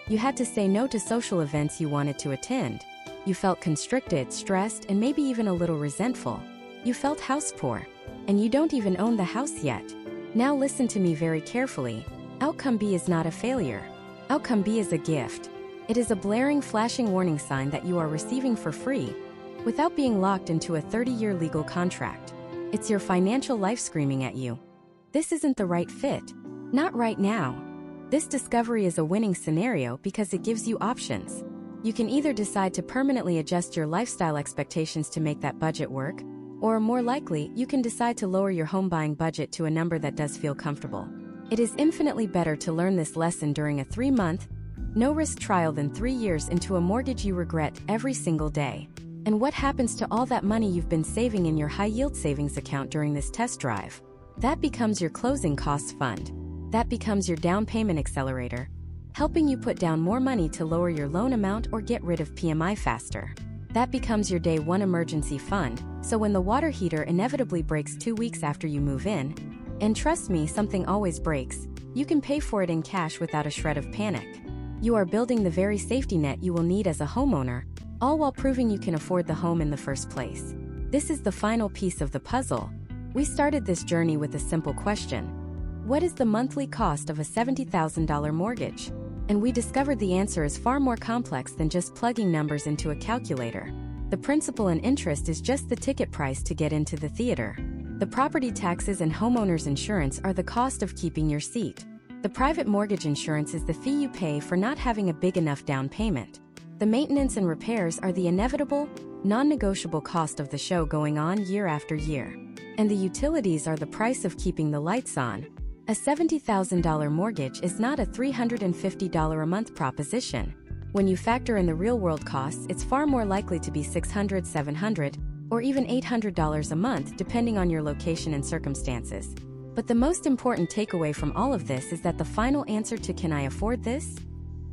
You had to say no to social events you wanted to attend. You felt constricted, stressed, and maybe even a little resentful. You felt house poor. And you don't even own the house yet. Now listen to me very carefully. Outcome B is not a failure. Outcome B is a gift. It is a blaring, flashing warning sign that you are receiving for free, without being locked into a 30-year legal contract. It's your financial life screaming at you. This isn't the right fit. Not right now. This discovery is a winning scenario because it gives you options. You can either decide to permanently adjust your lifestyle expectations to make that budget work, or more likely, you can decide to lower your home buying budget to a number that does feel comfortable. It is infinitely better to learn this lesson during a 3-month, no-risk trial than 3 years into a mortgage you regret every single day. And what happens to all that money you've been saving in your high-yield savings account during this test drive? That becomes your closing costs fund. That becomes your down payment accelerator, helping you put down more money to lower your loan amount or get rid of PMI faster. That becomes your day 1 emergency fund, so when the water heater inevitably breaks 2 weeks after you move in, and trust me, something always breaks, you can pay for it in cash without a shred of panic. You are building the very safety net you will need as a homeowner, all while proving you can afford the home in the first place. This is the final piece of the puzzle. We started this journey with a simple question. What is the monthly cost of a $70,000 mortgage? And we discovered the answer is far more complex than just plugging numbers into a calculator. The principal and interest is just the ticket price to get into the theater. The property taxes and homeowner's insurance are the cost of keeping your seat. The private mortgage insurance is the fee you pay for not having a big enough down payment. The maintenance and repairs are the inevitable, non-negotiable cost of the show going on year after year. And the utilities are the price of keeping the lights on. A $70,000 mortgage is not a $350 a month proposition. When you factor in the real-world costs, it's far more likely to be $600, $700, or even $800 a month depending on your location and circumstances. But the most important takeaway from all of this is that the final answer to "can I afford this?"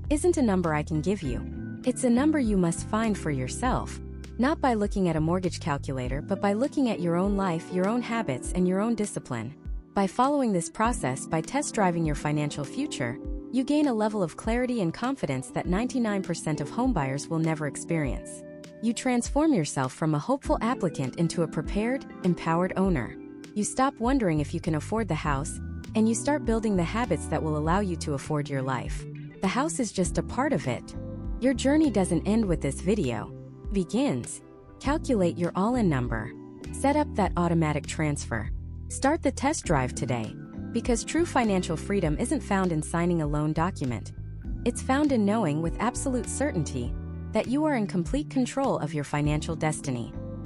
isn't a number I can give you. It's a number you must find for yourself, not by looking at a mortgage calculator, but by looking at your own life, your own habits, and your own discipline. By following this process, by test driving your financial future, you gain a level of clarity and confidence that 99% of homebuyers will never experience. You transform yourself from a hopeful applicant into a prepared, empowered owner. You stop wondering if you can afford the house, and you start building the habits that will allow you to afford your life. The house is just a part of it. Your journey doesn't end with this video. It begins. Calculate your all-in number. Set up that automatic transfer. Start the test drive today, because true financial freedom isn't found in signing a loan document. It's found in knowing with absolute certainty that you are in complete control of your financial destiny.